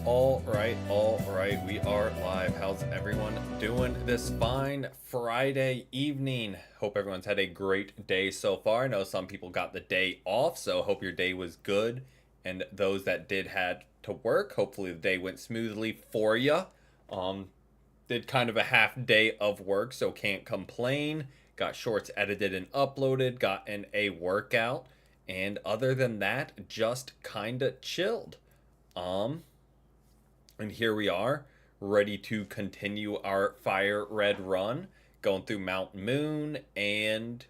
All right, we are live. How's everyone doing this fine Friday evening? Hope everyone's had a great day so far. I know some people got the day off, so hope your day was good. And those that did had to work, hopefully the day went smoothly for you. Did kind of a half day of work, so can't complain. Got shorts edited and uploaded, got in a workout, and other than that, just kinda chilled. And here we are, ready to continue our FireRed run, going through Mount Moon and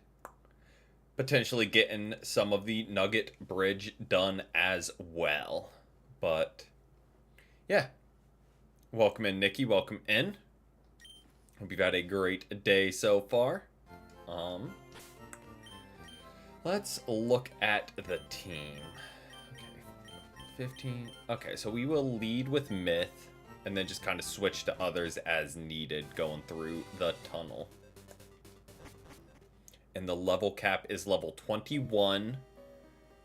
potentially getting some of the Nugget Bridge done as well. But yeah, welcome in, Nikki. Welcome in. Hope you've had a great day so far. Let's look at the team. 15. Okay, so we will lead with Myth and then just kind of switch to others as needed going through the tunnel. And the level cap is level 21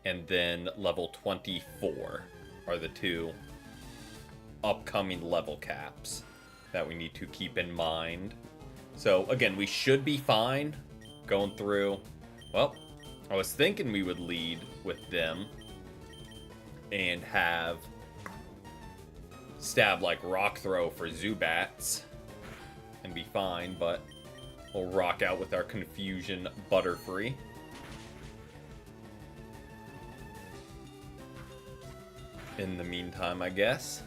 and then level 24 are the two upcoming level caps that we need to keep in mind. So again, we should be fine going through. Well, I was thinking we would lead with them and have stab like rock throw for Zubats and be fine, but we'll rock out with our confusion Butterfree. In the meantime, I guess.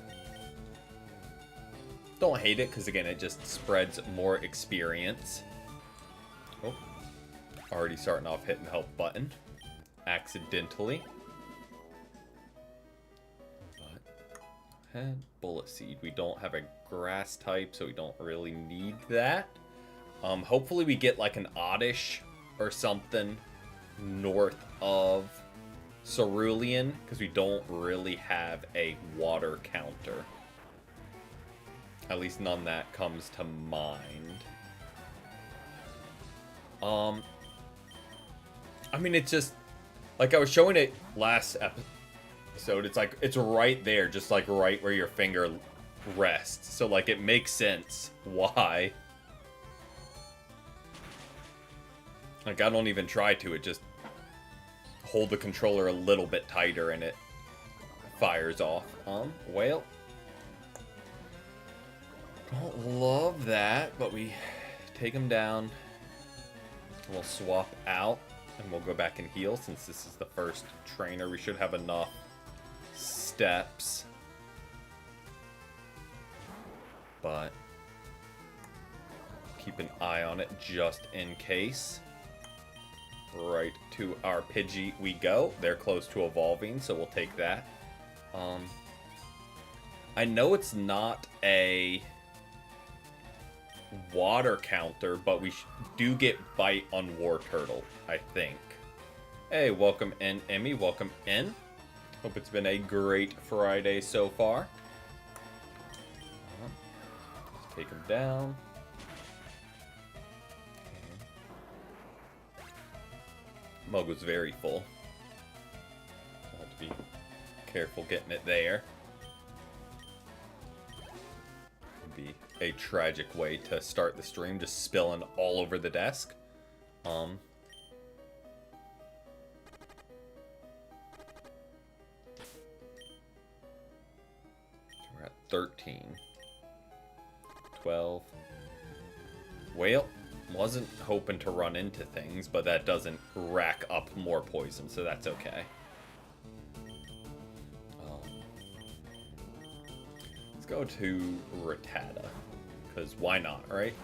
Don't hate it, because again, it just spreads more experience. Oh, already starting off hitting help button. Accidentally. And Bullet Seed. We don't have a grass type, so we don't really need that. Hopefully we get like an Oddish or something north of Cerulean, because we don't really have a water counter. At least none that comes to mind. I mean, it's just like I was showing it last episode. So it's like, it's right there, just like right where your finger rests. So like, it makes sense why. Like, I don't even try to, it just hold the controller a little bit tighter and it fires off. Well, don't love that, but we take him down. We'll swap out and we'll go back and heal since this is the first trainer. We should have enough steps, but keep an eye on it just in case. Right to our Pidgey we go. They're close to evolving, so we'll take that. I know it's not a water counter, but we do get bite on War Turtle, I think. Hey, welcome in, Emmy. Welcome in. Hope it's been a great Friday so far. Let's take him down. Mug was very full. So I have to be careful getting it there. It'd be a tragic way to start the stream, just spilling all over the desk. We're at 13. 12. Well, wasn't hoping to run into things, but that doesn't rack up more poison, so that's okay. Let's go to Rattata, because why not, right?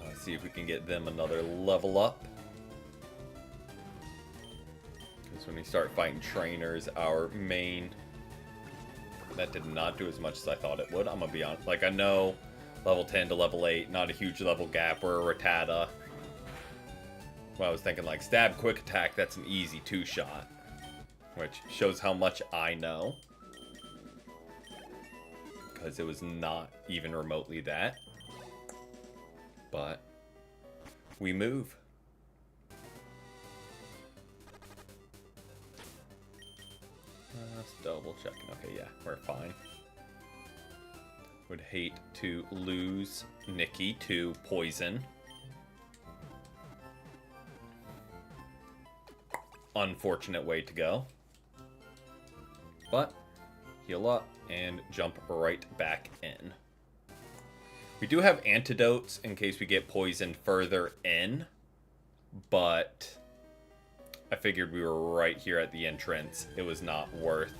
Let's see if we can get them another level up. Because when we start fighting trainers, our main... That did not do as much as I thought it would. I'm gonna be honest. Like, I know level 10 to level 8, not a huge level gap. We're a Rattata. Well, I was thinking, like, stab, quick attack, that's an easy 2-shot. Which shows how much I know. Because it was not even remotely that. But we move. double checking. Okay, yeah, we're fine. Would hate to lose Nikki to poison. Unfortunate way to go. But heal up and jump right back in. We do have antidotes in case we get poisoned further in, but I figured we were right here at the entrance. It was not worth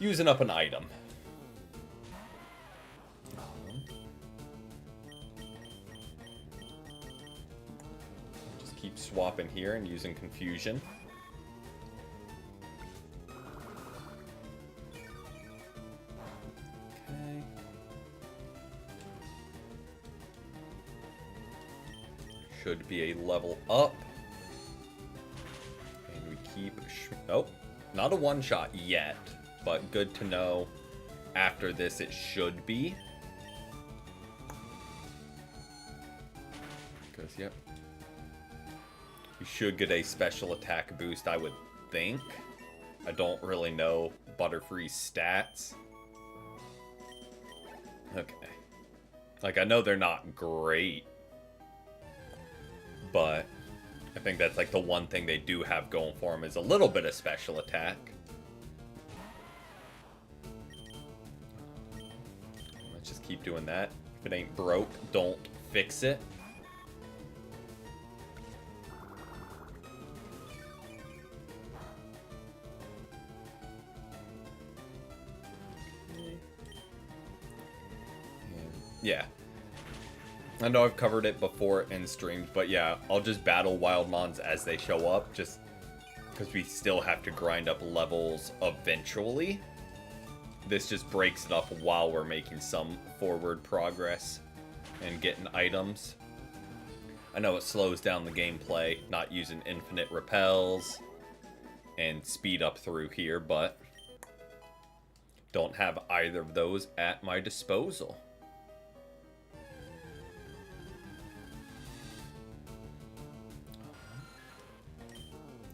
using up an item. Just keep swapping here and using confusion. Okay. Should be a level up. And we keep... oh, not a one-shot yet. But good to know after this it should be. Because, yep. We should get a special attack boost, I would think. I don't really know Butterfree's stats. Okay. Like, I know they're not great. But I think that's like the one thing they do have going for them is a little bit of special attack. Just keep doing that. If it ain't broke, don't fix it. Yeah. I know I've covered it before in streams, but yeah, I'll just battle wild mons as they show up, just because we still have to grind up levels eventually. This just breaks it up while we're making some forward progress and getting items. I know it slows down the gameplay, not using infinite repels and speed up through here, but don't have either of those at my disposal.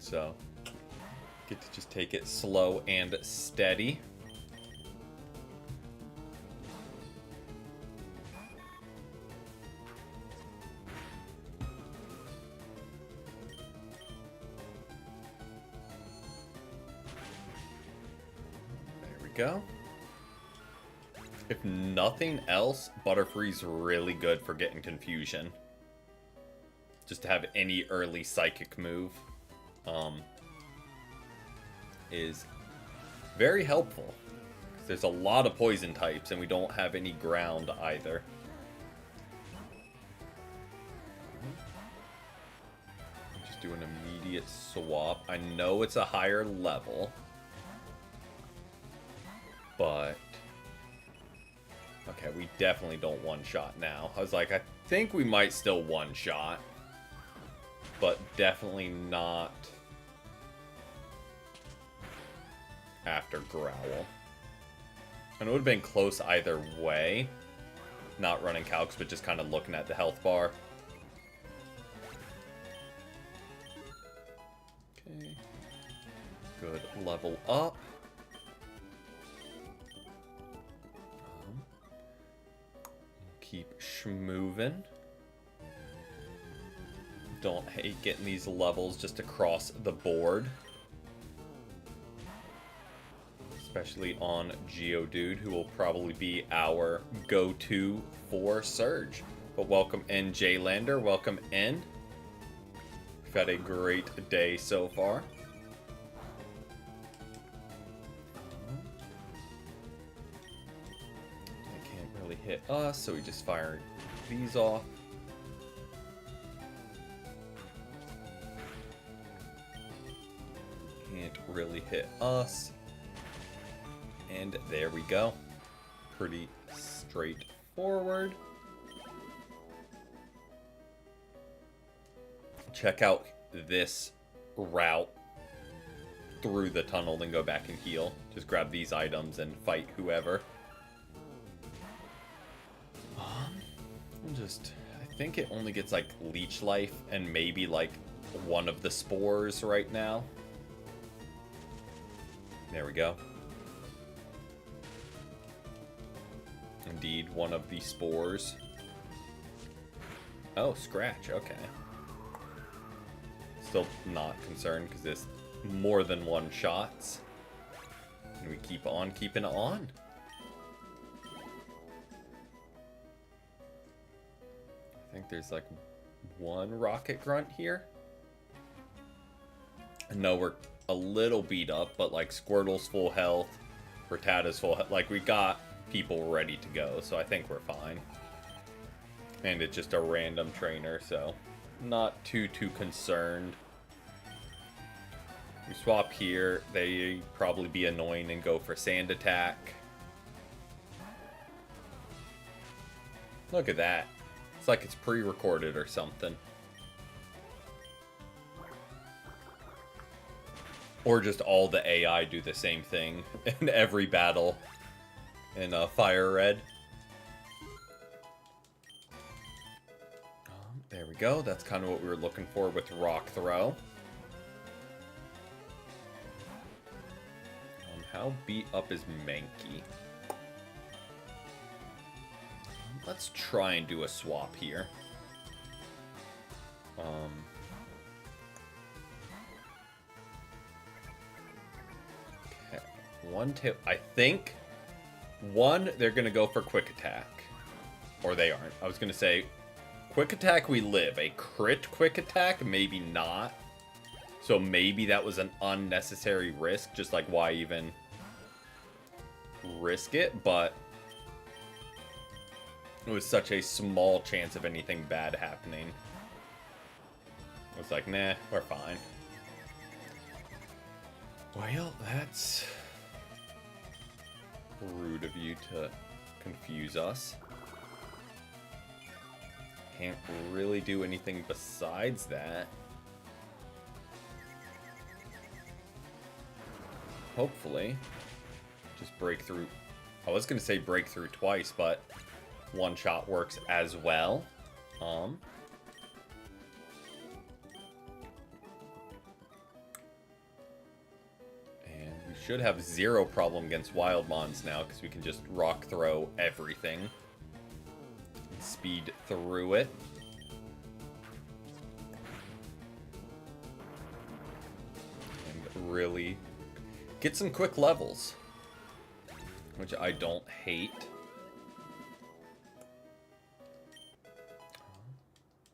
So, get to just take it slow and steady. Go. If nothing else, Butterfree's really good for getting confusion. Just to have any early psychic move is very helpful. There's a lot of poison types and we don't have any ground either. Just do an immediate swap. I know it's a higher level. But, okay, we definitely don't one-shot now. I was like, I think we might still one-shot, but definitely not after Growl. And it would have been close either way. Not running calcs, but just kind of looking at the health bar. Okay. Good level up. Keep schmoving. Don't hate getting these levels just across the board. Especially on Geodude, who will probably be our go-to for Surge. But welcome in, Jaylander. Welcome in. We've had a great day so far. Hit us, so we just fire these off. Can't really hit us. And there we go. Pretty straightforward. Check out this route through the tunnel, then go back and heal. Just grab these items and fight whoever. I think it only gets like leech life and maybe like one of the spores right now. There we go. Indeed, one of the spores. Oh, scratch. Okay. Still not concerned because there's more than one shots. And we keep on keeping it on. I think there's like one rocket grunt here. No, we're a little beat up, but like Squirtle's full health, Rattata's full health. Like we got people ready to go, so I think we're fine. And it's just a random trainer, so not too concerned. We swap here, they probably be annoying and go for sand attack. Look at that. It's like it's pre-recorded or something. Or just all the AI do the same thing in every battle in FireRed. There we go. That's kind of what we were looking for with Rock Throw. How beat up is Mankey? Let's try and do a swap here. Okay. One, two. I think one, they're going to go for quick attack. Or they aren't. I was going to say quick attack, we live. A crit quick attack, maybe not. So maybe that was an unnecessary risk. Just like, why even risk it? But it was such a small chance of anything bad happening. I was like, nah, we're fine. Well, that's rude of you to confuse us. Can't really do anything besides that. Hopefully. Just break through. I was going to say break through twice, but one shot works as well. And we should have zero problem against wild mons now because we can just rock throw everything. And speed through it. And really get some quick levels, which I don't hate.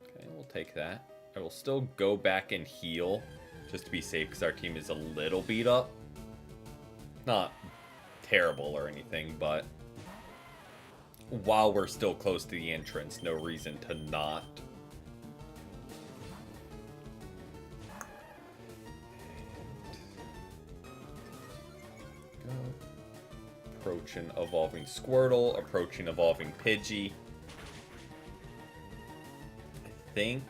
Okay, we'll take that. I will still go back and heal just to be safe because our team is a little beat up. Not terrible or anything, but while we're still close to the entrance, no reason to not. Approaching Evolving Squirtle, approaching Evolving Pidgey. I think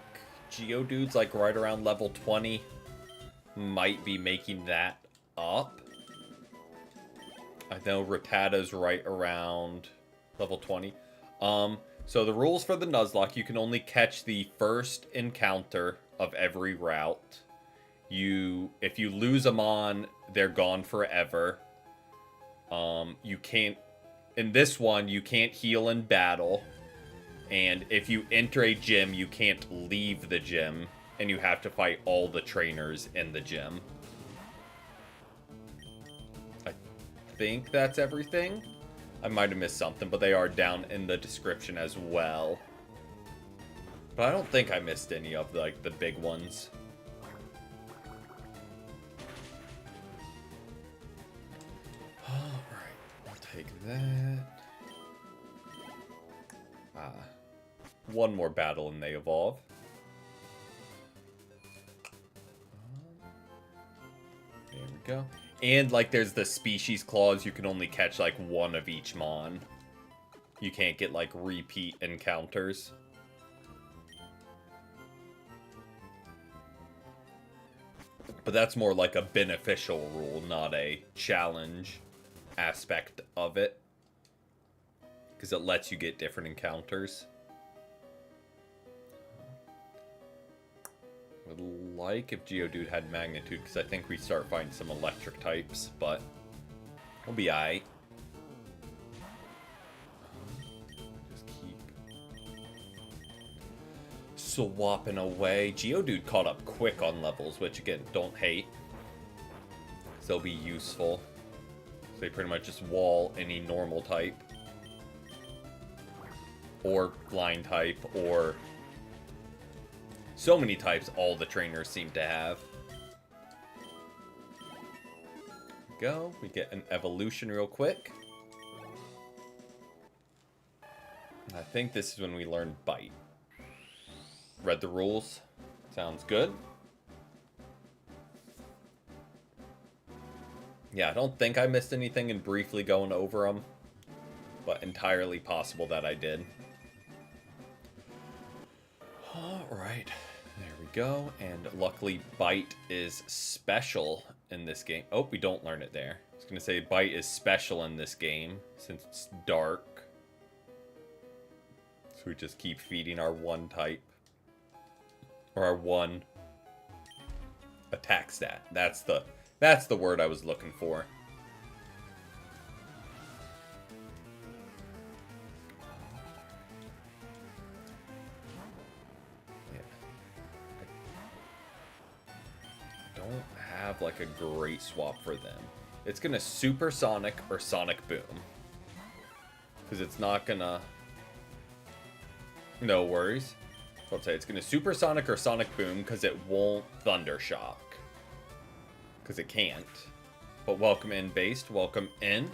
Geodude's like right around level 20. Might be making that up. I know Rattata's right around level 20. So the rules for the Nuzlocke, you can only catch the first encounter of every route. If you lose them on, they're gone forever. You can't, in this one, you can't heal in battle. And if you enter a gym, you can't leave the gym. And you have to fight all the trainers in the gym. I think that's everything. I might have missed something, but they are down in the description as well. But I don't think I missed any of like the big ones. Take that. One more battle and they evolve. There we go. And like there's the species clause, you can only catch like one of each mon. You can't get like repeat encounters. But that's more like a beneficial rule, not a challenge aspect of it, because it lets you get different encounters. Would like if Geodude had Magnitude, because I think we start finding some electric types, but we'll be aight. Just keep swapping away. Geodude caught up quick on levels, which again, don't hate. So they'll be useful. So they pretty much just wall any normal type. Or line type, or so many types all the trainers seem to have. Go. We get an evolution real quick. I think this is when we learn Bite. Read the rules. Sounds good. Yeah, I don't think I missed anything in briefly going over them, but entirely possible that I did. Alright, there we go. And luckily, Bite is special in this game. Oh, we don't learn it there. I was going to say Bite is special in this game since it's dark. So we just keep feeding our one type. Or our one attack stat. That's the word I was looking for. Have like a great swap for them. It's gonna Supersonic or Sonic Boom, because it's not gonna, no worries, I'll say it's gonna Supersonic or Sonic Boom because it won't Thunder Shock, because it can't. But welcome in, Based, welcome in.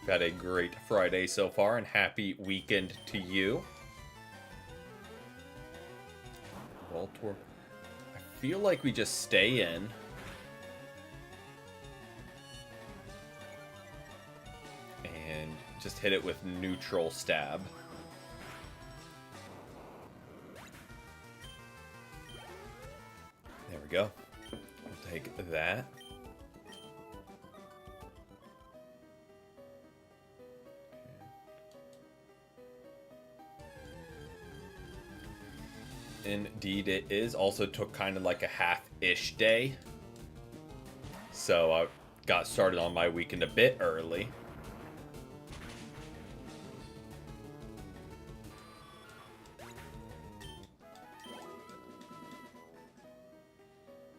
We've had a great Friday so far, and happy weekend to you. Voltorb. I feel like we just stay in. And just hit it with neutral stab. There we go. We'll take that. Indeed it is. Also took kind of like a half-ish day. So I got started on my weekend a bit early.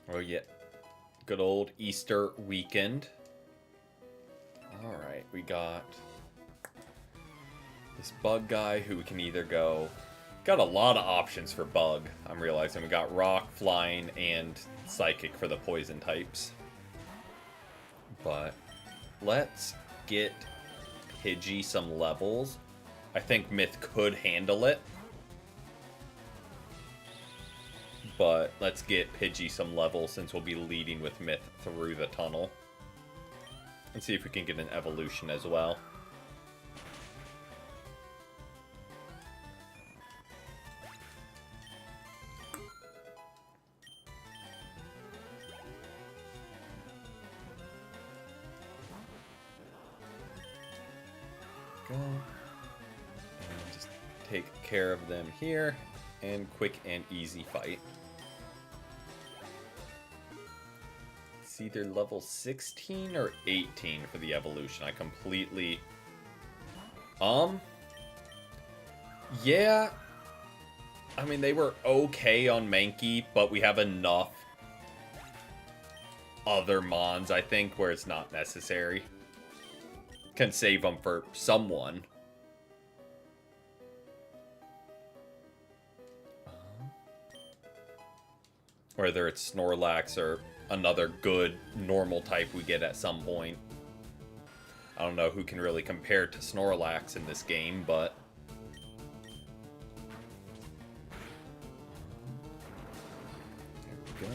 Oh yeah. Good old Easter weekend. Alright, we got this bug guy who we can either go... Got a lot of options for bug, I'm realizing. We got rock, flying, and psychic for the poison types. But let's get Pidgey some levels. I think Myth could handle it. But let's get Pidgey some levels since we'll be leading with Myth through the tunnel. And see if we can get an evolution as well. Go. And just take care of them here. And quick and easy fight. It's either level 16 or 18 for the evolution. I completely... Yeah. I mean, they were okay on Mankey, but we have enough other Mons, I think, where it's not necessary. Can save them for someone. Whether it's Snorlax or another good normal type we get at some point. I don't know who can really compare to Snorlax in this game, but... There we go.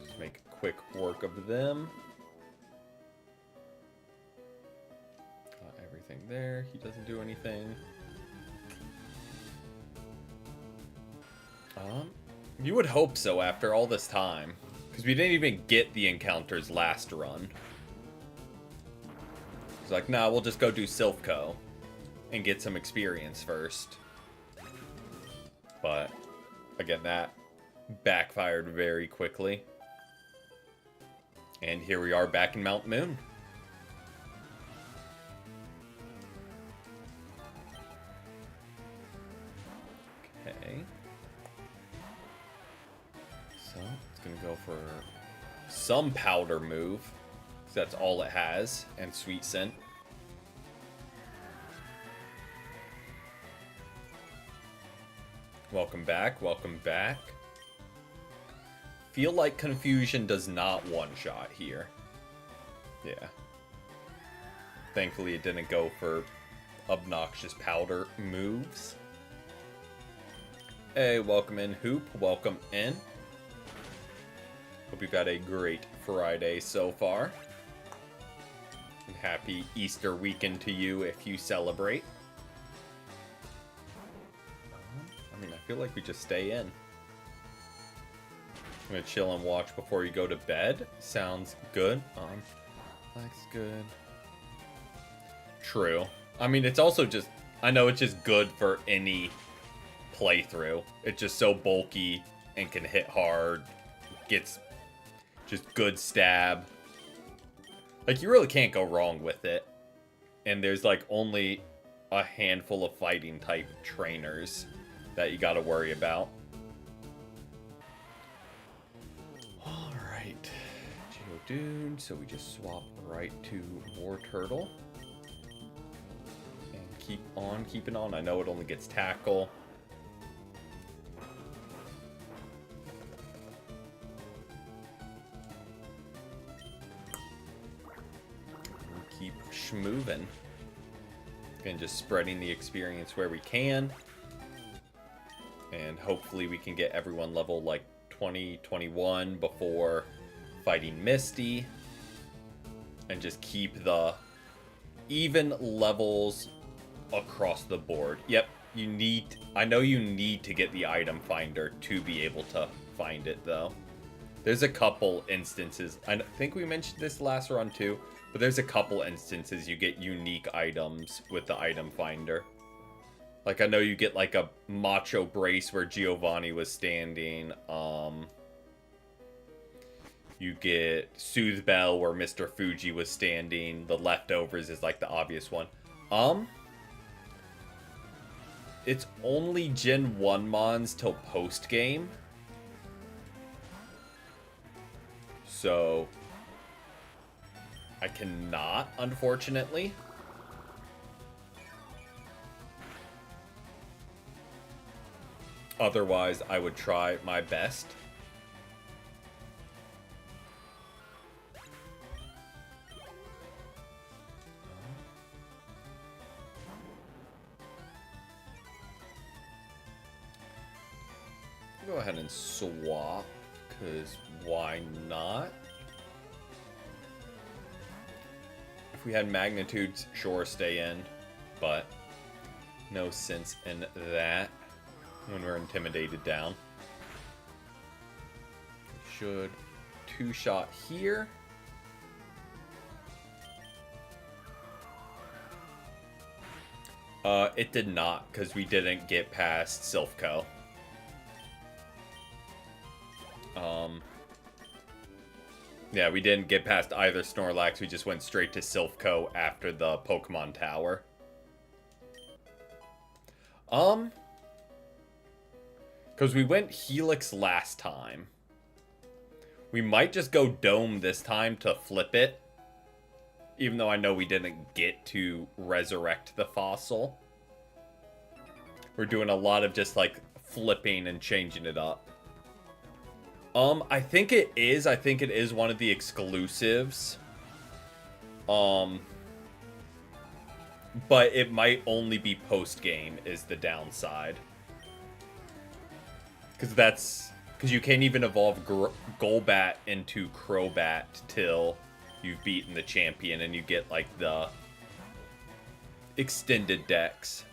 Just make quick work of them. Got everything there. He doesn't do anything. You would hope so after all this time. Because we didn't even get the encounters last run. It's like, nah, we'll just go do Silph Co. and get some experience first. But again, that backfired very quickly. And here we are back in Mount Moon. Okay. So it's going to go for some powder move. Because that's all it has. And Sweet Scent. Welcome back. Welcome back. Feel like Confusion does not one-shot here. Yeah. Thankfully, it didn't go for obnoxious powder moves. Hey, welcome in, Hoop. Welcome in. Hope you've had a great Friday so far. And happy Easter weekend to you if you celebrate. I mean, I feel like we just stay in. I'm gonna chill and watch before you go to bed. Sounds good. That's good. True. I mean, it's also just... I know it's just good for any playthrough. It's just so bulky and can hit hard. Gets just good stab. Like, you really can't go wrong with it. And there's, like, only a handful of fighting type trainers that you gotta worry about. Alright. Geodude, so we just swap right to War Turtle. And keep on keeping on. I know it only gets Tackle. And keep schmoving. Again, just spreading the experience where we can. And hopefully we can get everyone level like 20, 21 before fighting Misty. And just keep the even levels across the board. Yep, you need... I know you need to get the item finder to be able to find it, though. There's a couple instances. I think we mentioned this last run, too. But there's a couple instances you get unique items with the item finder. Like, I know you get, like, a Macho Brace where Giovanni was standing. You get Soothe Bell where Mr. Fuji was standing. The Leftovers is, like, the obvious one. It's only Gen 1 mons till post-game. So, I cannot, unfortunately. Otherwise, I would try my best. Go ahead and swap, because why not? If we had magnitudes, sure, stay in, but no sense in that. When we're intimidated down. Should two-shot here. It did not, because we didn't get past Silphco. Yeah, we didn't get past either Snorlax. We just went straight to Silphco after the Pokemon Tower. Because we went Helix last time. We might just go Dome this time to flip it. Even though I know we didn't get to resurrect the fossil. We're doing a lot of just, like, flipping and changing it up. I think it is. I think it is one of the exclusives. But it might only be post-game is the downside. Because you can't even evolve Golbat into Crobat till you've beaten the champion and you get, like, the extended dex.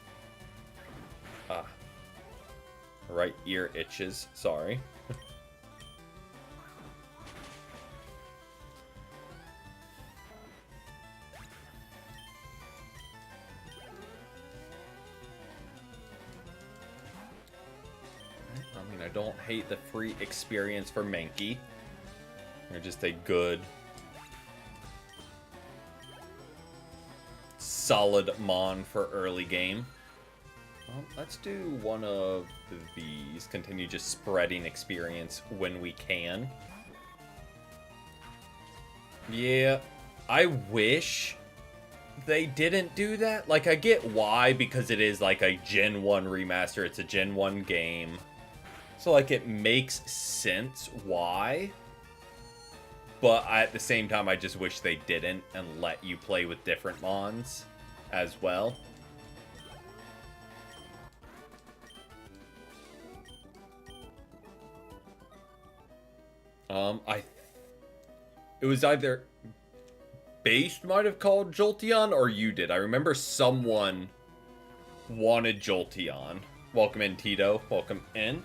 Right ear itches. Sorry. don't hate the free experience for Mankey. Or just a good, solid Mon for early game. Let's do one of these. Continue just spreading experience when we can. Yeah, I wish they didn't do that. Like, I get why, because it is like a Gen 1 remaster. It's a Gen 1 game. So, like, it makes sense why. But at the same time, I just wish they didn't and let you play with different Mons as well. It was either Based might have called Jolteon, or you did. I remember someone wanted Jolteon. Welcome in, Tito. Welcome in.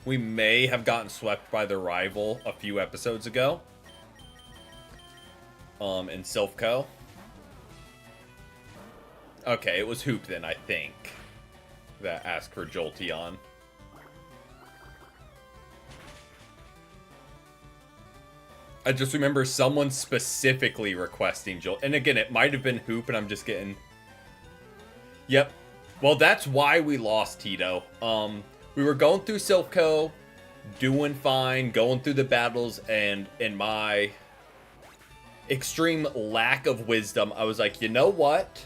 We may have gotten swept by the rival a few episodes ago. In Silphco. Okay, it was Hoop then, I think, that asked for Jolteon. I just remember someone specifically requesting Jolt. And again, it might have been Hoop, and I'm just getting... Yep. Well, that's why we lost, Tito. We were going through Silphco, doing fine, going through the battles, and in my extreme lack of wisdom, I was like, you know what?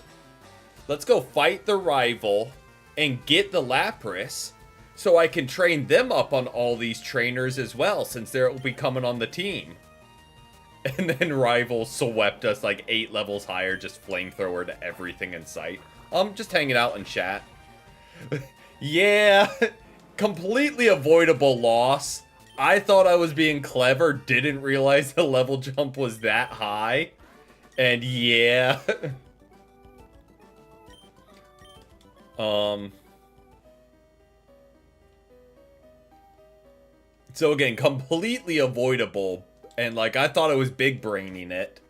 Let's go fight the rival and get the Lapras so I can train them up on all these trainers as well, since they'll be coming on the team. And then rival swept us like 8 levels higher, just flamethrower to everything in sight. Just hanging out in chat. Yeah, completely avoidable loss. I thought I was being clever, didn't realize the level jump was that high. And yeah. So again, completely avoidable. And like, I thought I was big braining it.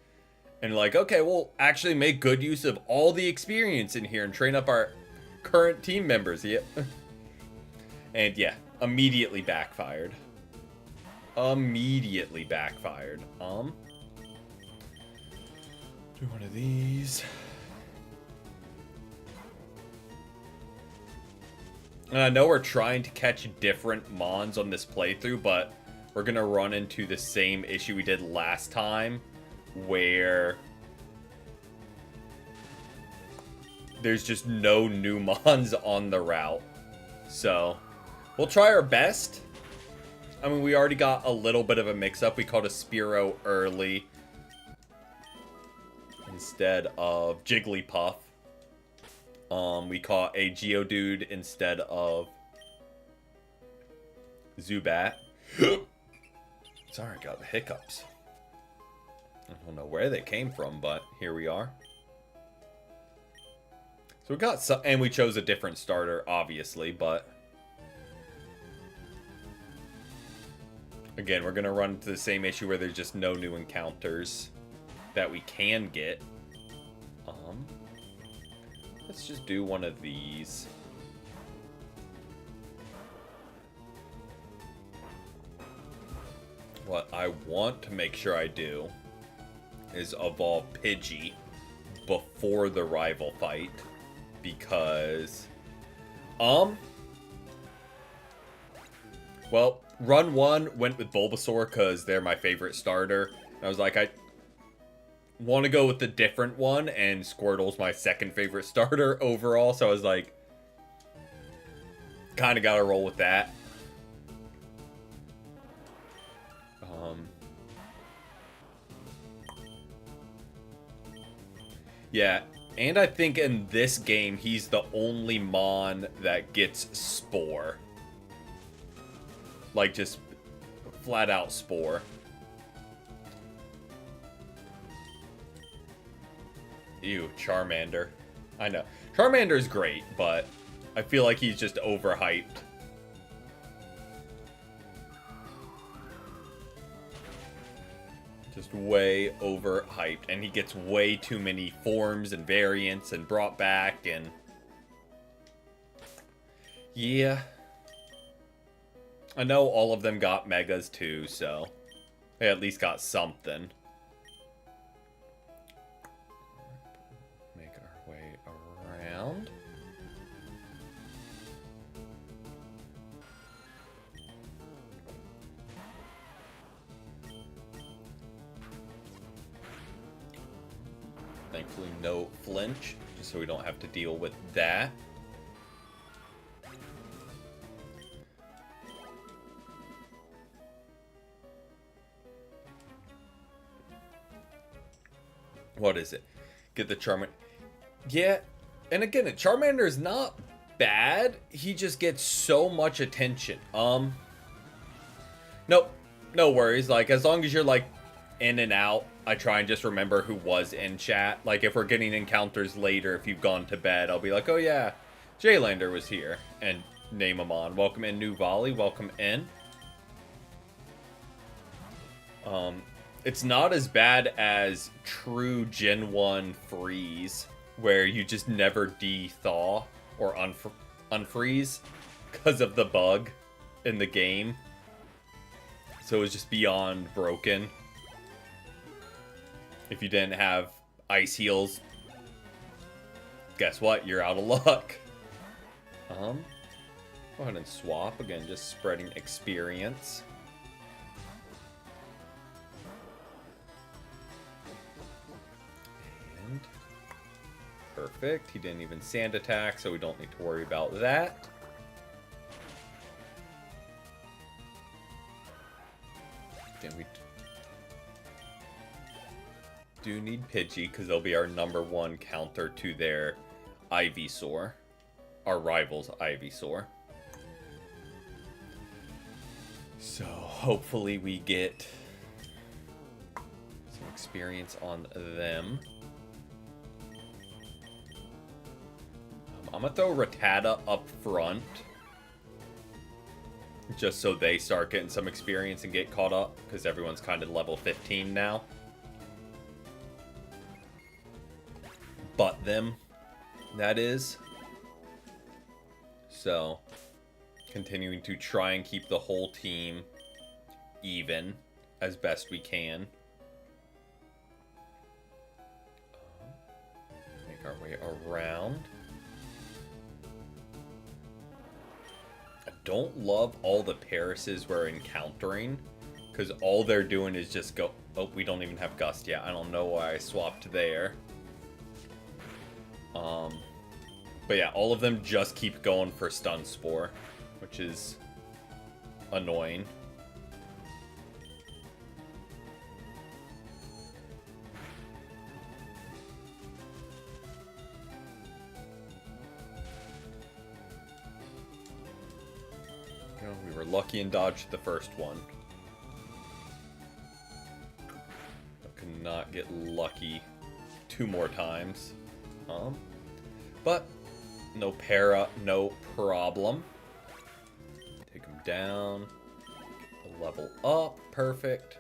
And like, okay, we'll actually make good use of all the experience in here and train up our current team members. Yep. And yeah, immediately backfired. Immediately backfired. Do one of these. And I know we're trying to catch different Mons on this playthrough, but we're gonna run into the same issue we did last time, where there's just no new Mons on the route. So, we'll try our best. I mean, we already got a little bit of a mix-up. We caught a Spearow early instead of Jigglypuff. We caught a Geodude instead of Zubat. Sorry, I got the hiccups. I don't know where they came from, but here we are. So we got some, and we chose a different starter, obviously, but again, we're gonna run into the same issue where there's just no new encounters that we can get. Let's just do one of these. What I want to make sure I do is evolve Pidgey before the rival fight, because well, run 1 went with Bulbasaur because they're my favorite starter. And I was like, I want to go with the different one, and Squirtle's my second favorite starter overall, so I was like, kind of gotta roll with that. Yeah, and I think in this game, he's the only Mon that gets Spore. Like, just flat out Spore. Ew, Charmander. I know. Charmander's great, but I feel like he's just overhyped. Just way overhyped. And he gets way too many forms and variants and brought back and... Yeah. I know all of them got megas too, so... They at least got something. Make our way around. Thankfully, no flinch, just so we don't have to deal with that. What is it? Get the Charmander. Yeah, and again, Charmander is not bad. He just gets so much attention. Nope, no worries. Like, as long as you're, like, in and out, I try and just remember who was in chat. Like, if we're getting encounters later, if you've gone to bed, I'll be like, oh yeah, Jaylander was here, and name him on. Welcome in, New Volley. Welcome in. It's not as bad as true Gen 1 freeze, where you just never de-thaw or unfreeze because of the bug in the game. So it was just beyond broken. If you didn't have ice heals, guess what? You're out of luck. Go ahead and swap. Again, just spreading experience. And perfect. He didn't even sand attack, so we don't need to worry about that. Again, we do need Pidgey, because they'll be our #1 counter to their Ivysaur. Our rival's Ivysaur. So, hopefully we get some experience on them. I'm going to throw Rattata up front. Just so they start getting some experience and get caught up, because everyone's kind of level 15 now. But them, that is. So, continuing to try and keep the whole team even as best we can. Make our way around. I don't love all the Parises we're encountering, because all they're doing is just go... Oh, we don't even have Gust yet. I don't know why I swapped there. But yeah, all of them just keep going for Stun Spore, which is annoying. You know, we were lucky and dodged the first one. I could not get lucky 2 more times. But no para, no problem. Take him down. Level up. Perfect.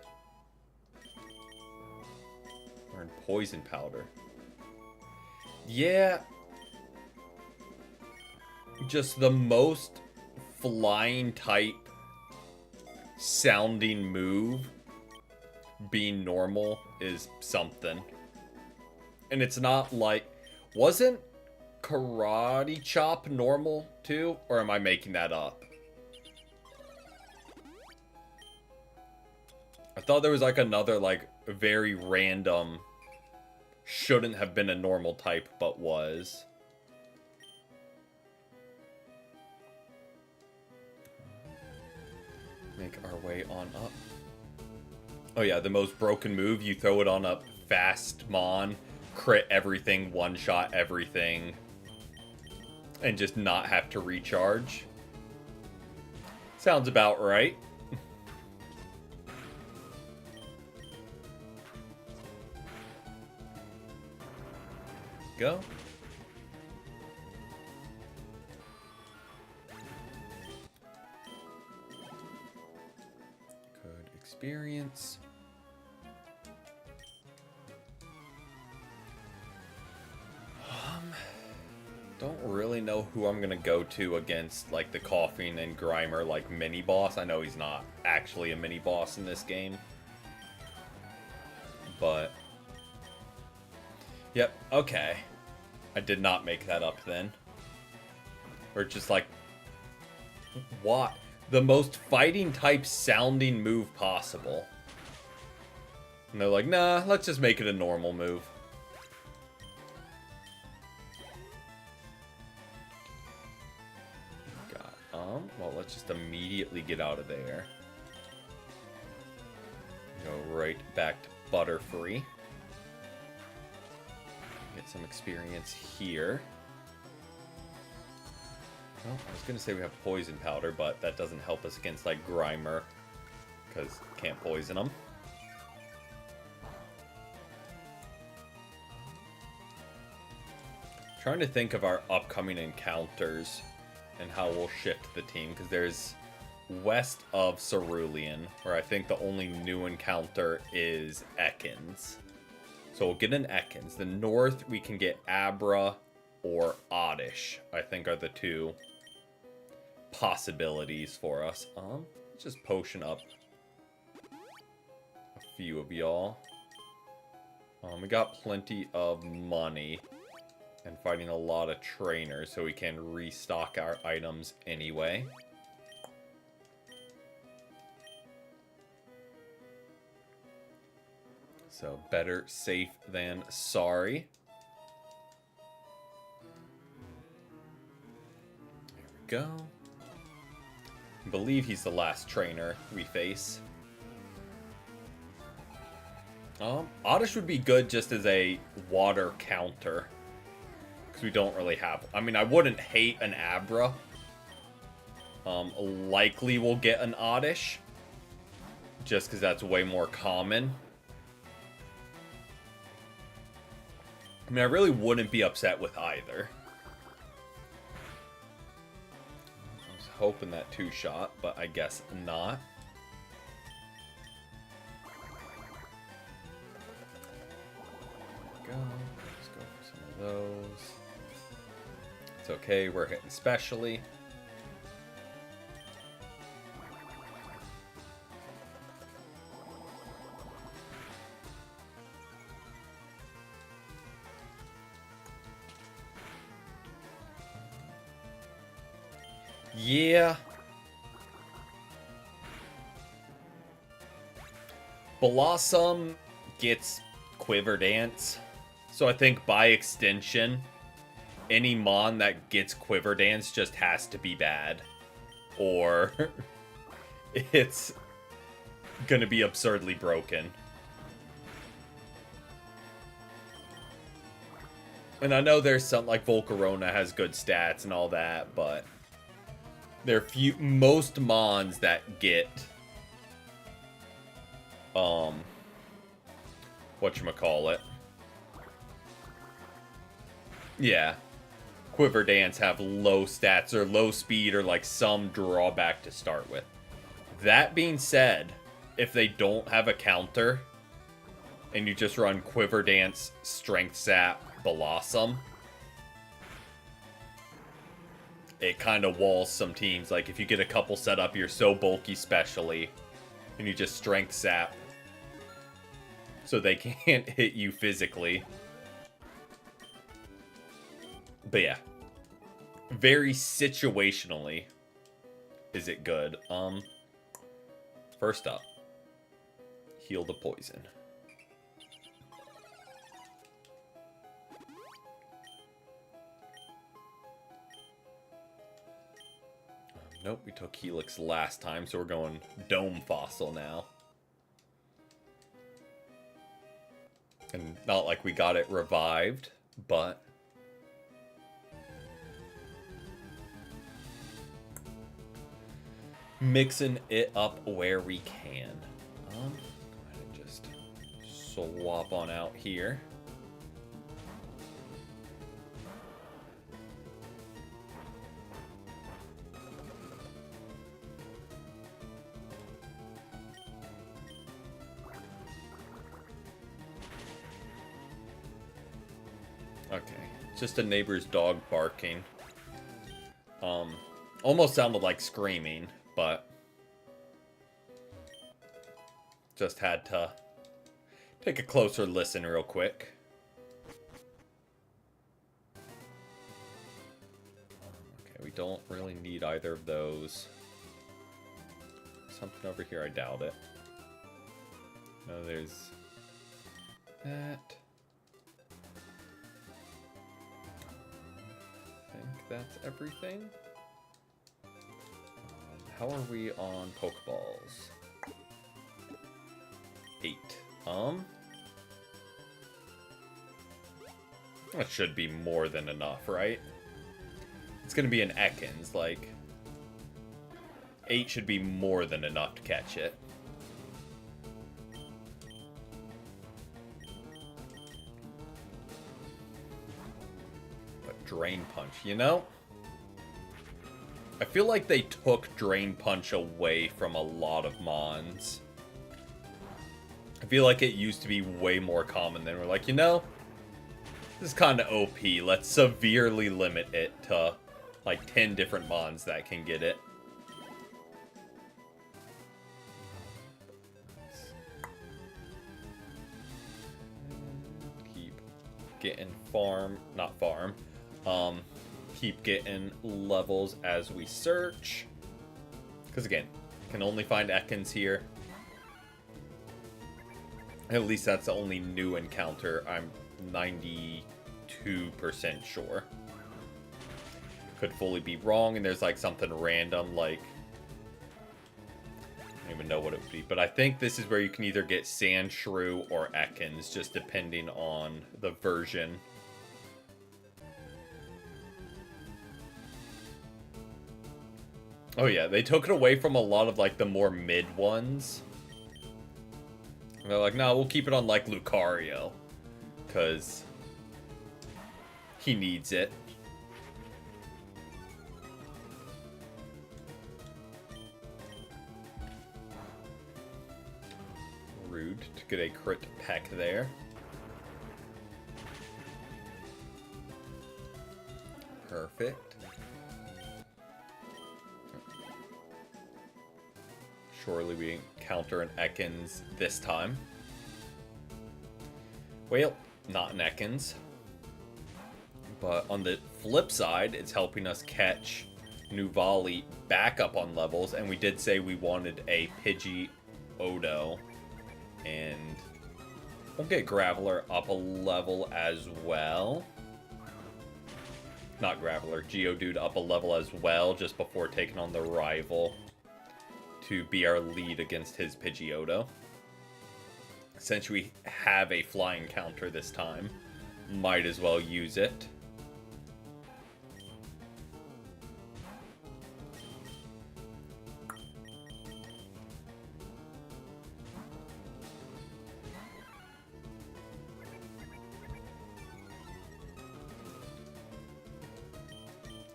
Learn Poison Powder. Yeah. Just the most flying type sounding move being normal is something. And it's not like... Wasn't Karate Chop normal too? Or am I making that up? I thought there was like another like very random, shouldn't have been a normal type but was. Make our way on up. Oh yeah, the most broken move, you throw it on a fast mon, crit everything, one-shot everything, and just not have to recharge. Sounds about right. Go. Good experience. who I'm gonna go to against like the Coughing and Grimer like mini boss. I know he's not actually a mini boss in this game, but yep, okay. I did not make that up then. Or just like, what? The most fighting type sounding move possible. And they're like, nah, let's just make it a normal move. Well, let's just immediately get out of there. Go right back to Butterfree. Get some experience here. Well, I was going to say we have Poison Powder, but that doesn't help us against, like, Grimer. Because can't poison them. Trying to think of our upcoming encounters and how we'll shift the team, because there's west of Cerulean, where I think the only new encounter is Ekans. So we'll get an Ekans. The north, we can get Abra or Oddish, I think are the two possibilities for us. Let's just potion up a few of y'all. We got plenty of money and fighting a lot of trainers, so we can restock our items anyway. So better safe than sorry. There we go. I believe he's the last trainer we face. Oddish would be good just as a water counter, because we don't really have... I mean, I wouldn't hate an Abra. Likely we'll get an Oddish, just because that's way more common. I mean, I really wouldn't be upset with either. I was hoping that two-shot, but I guess not. There we go. Let's go for some of those. It's okay, we're hitting specially. Yeah. Blossom gets Quiver Dance. So I think by extension, any Mon that gets Quiver Dance just has to be bad. Or it's gonna be absurdly broken. And I know there's some, like Volcarona has good stats and all that, but there are most Mons that get whatchamacallit. Yeah. Quiver Dance have low stats or low speed or like some drawback to start with. That being said, if they don't have a counter and you just run Quiver Dance, Strength Sap, Blossom, it kind of walls some teams. Like if you get a couple set up, you're so bulky specially, and you just Strength Sap so they can't hit you physically. But yeah, very situationally is it good. First up, heal the poison. Nope, we took Helix last time, so we're going Dome Fossil now. And not like we got it revived, but... mixing it up where we can. Go ahead and just swap on out here. Okay, just a neighbor's dog barking. Almost sounded like screaming, but just had to take a closer listen real quick. Okay, we don't really need either of those. Something over here, I doubt it. No, there's that. I think that's everything. How are we on Pokeballs? 8. That should be more than enough, right? It's gonna be an Ekans, like 8 should be more than enough to catch it. But Drain Punch, you know? I feel like they took Drain Punch away from a lot of Mons. I feel like it used to be way more common. Then we're like, you know, this is kind of OP. Let's severely limit it to like 10 different Mons that can get it. Keep getting keep getting levels as we search. Because again, can only find Ekans here. At least that's the only new encounter, I'm 92% sure. Could fully be wrong, and there's like something random, like I don't even know what it would be. But I think this is where you can either get Sandshrew or Ekans, just depending on the version. Oh yeah, they took it away from a lot of like the more mid ones. And they're like, no, we'll keep it on like Lucario, because he needs it. Rude to get a crit peck there. Perfect. Surely we encounter an Ekans this time. Well, not an Ekans. But on the flip side, it's helping us catch Nuvali back up on levels. And we did say we wanted a Pidgeotto. And we'll get Graveler up a level as well. Not Graveler, Geodude up a level as well, just before taking on the rival to be our lead against his Pidgeotto. Since we have a flying counter this time, might as well use it.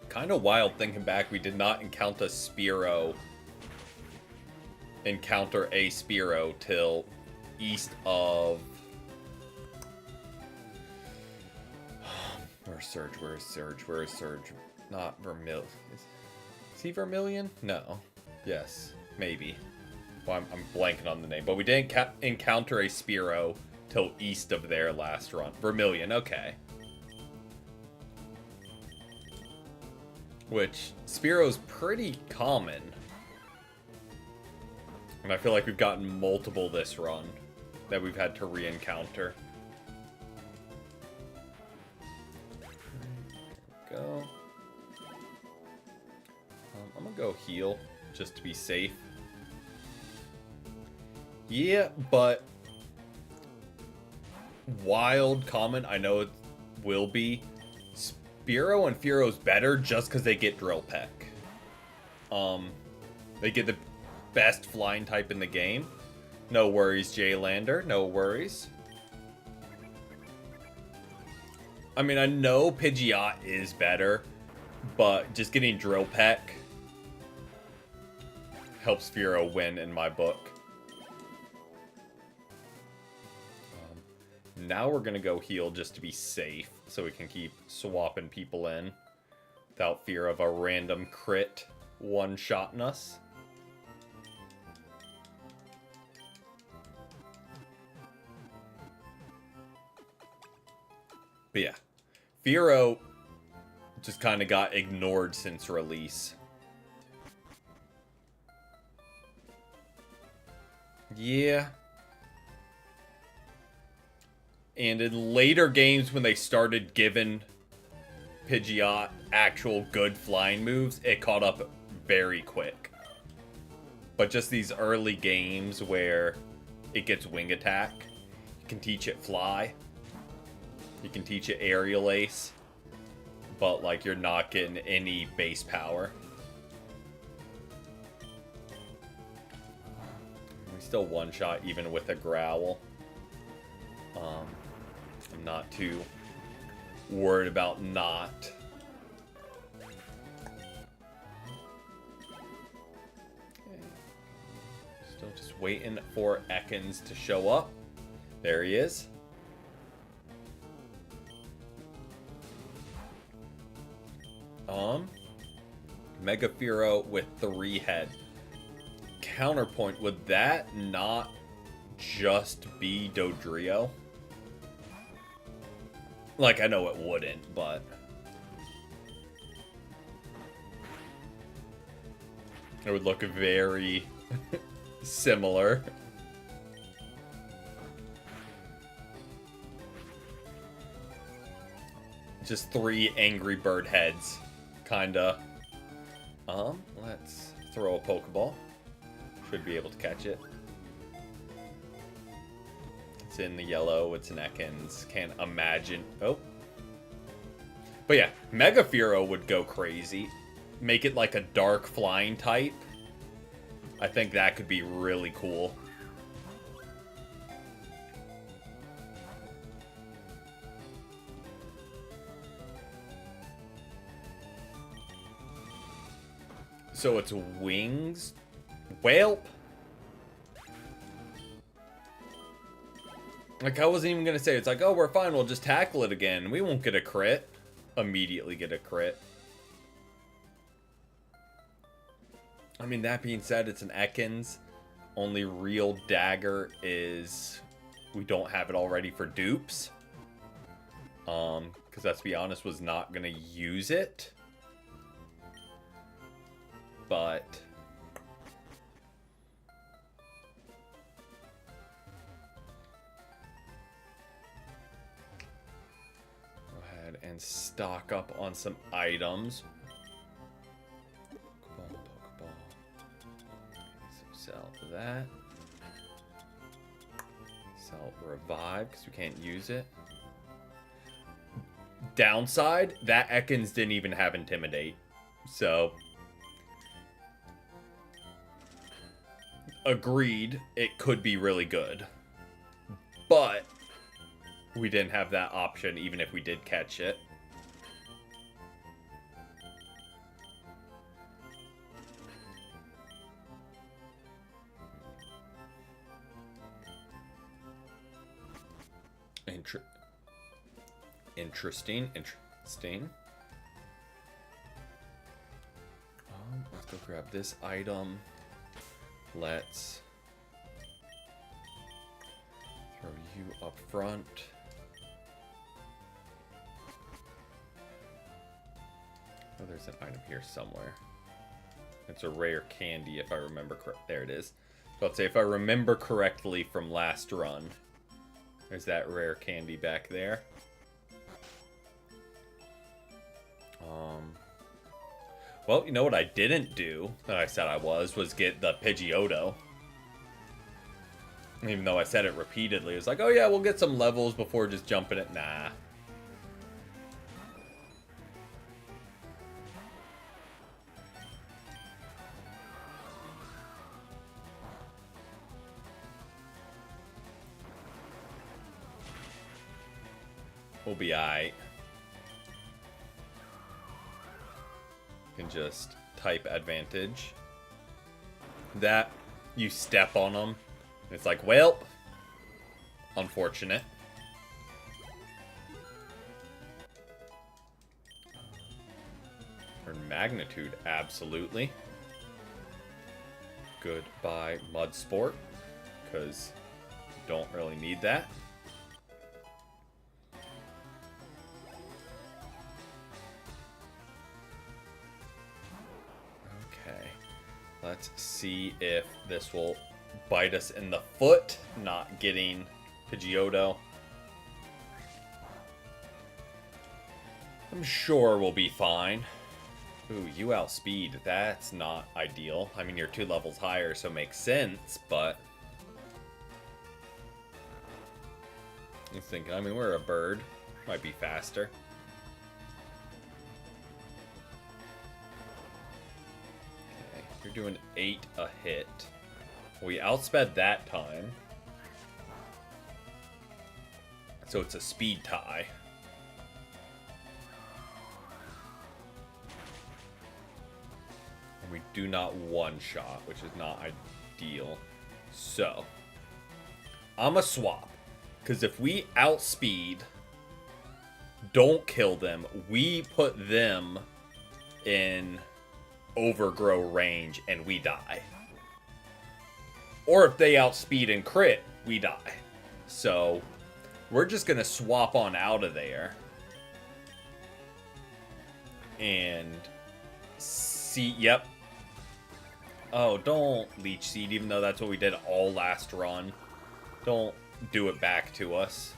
Kind of wild thinking back, we did not encounter a Spearow till east of... Where's Surge? Not Vermilion. Is he Vermilion? No. Yes. Maybe. Well, I'm blanking on the name. But we didn't encounter a Spearow till east of their last run. Vermilion, okay. Which, Spearow's pretty common. And I feel like we've gotten multiple this run that we've had to re-encounter. There we go. I'm gonna go heal, just to be safe. Yeah, but... Wild common, I know it will be. Spearow and Fearo's better just because they get Drill Peck. They get the best flying type in the game. No worries, Jaylander. No worries. I mean, I know Pidgeot is better, but just getting Drill Peck helps Fearow win in my book. Now we're going to go heal just to be safe, so we can keep swapping people in. without fear of a random crit one-shotting us. But yeah, Fearow just kind of got ignored since release. Yeah. And in later games, when they started giving Pidgeot actual good flying moves, it caught up very quick. But just these early games where it gets wing attack, you can teach it fly, you can teach it aerial ace, but like you're not getting any base power. We still one shot even with a growl. I'm not too worried about not. Okay. Still just waiting for Ekans to show up. There he is. Mega Fearow with 3 head. Counterpoint, would that not just be Dodrio? Like, I know it wouldn't, but it would look very similar. Just 3 Angry Bird heads, kinda. Let's throw a Pokeball. Should be able to catch it. It's in the yellow. It's an Ekans. Can't imagine. Oh. But yeah, Mega Fearow would go crazy. Make it like a dark flying type. I think that could be really cool. So it's wings. Whelp. Like, I wasn't even gonna say, it's like, oh, we're fine, we'll just tackle it again. We won't get a crit. Immediately get a crit. I mean, that being said, it's an Ekans. Only real dagger is we don't have it already for dupes. Because let's be honest, was not gonna use it. But go ahead and stock up on some items. Pokeball. So sell that. Sell revive because we can't use it. Downside, that Ekans didn't even have Intimidate. So agreed, it could be really good. But we didn't have that option even if we did catch it. Interesting. Let's go grab this item. Let's throw you up front. Oh, there's an item here somewhere. It's a rare candy if I remember correctly. There it is. So let's say if I remember correctly from last run, there's that rare candy back there. Well, you know what I didn't do that I said I was get the Pidgeotto. Even though I said it repeatedly. It was like, oh yeah, we'll get some levels before just jumping it. Nah. We'll be alright. Can just type advantage. That you step on them. It's like, well, unfortunate. Magnitude, absolutely. Goodbye, Mud Sport, because don't really need that. Okay, let's see if this will bite us in the foot, not getting Pidgeotto. I'm sure we'll be fine. Ooh, you outspeed. That's not ideal. I mean, you're 2 levels higher, so it makes sense, but... I'm thinking, I mean, we're a bird. Might be faster. Okay, you're doing 8 a hit. We outsped that time. So it's a speed tie. We do not one-shot, which is not ideal. So, I'm a swap. Because if we outspeed, don't kill them, we put them in overgrow range and we die. Or if they outspeed and crit, we die. So, we're just going to swap on out of there. And see, yep. Oh, don't Leech Seed, even though that's what we did all last run. Don't do it back to us.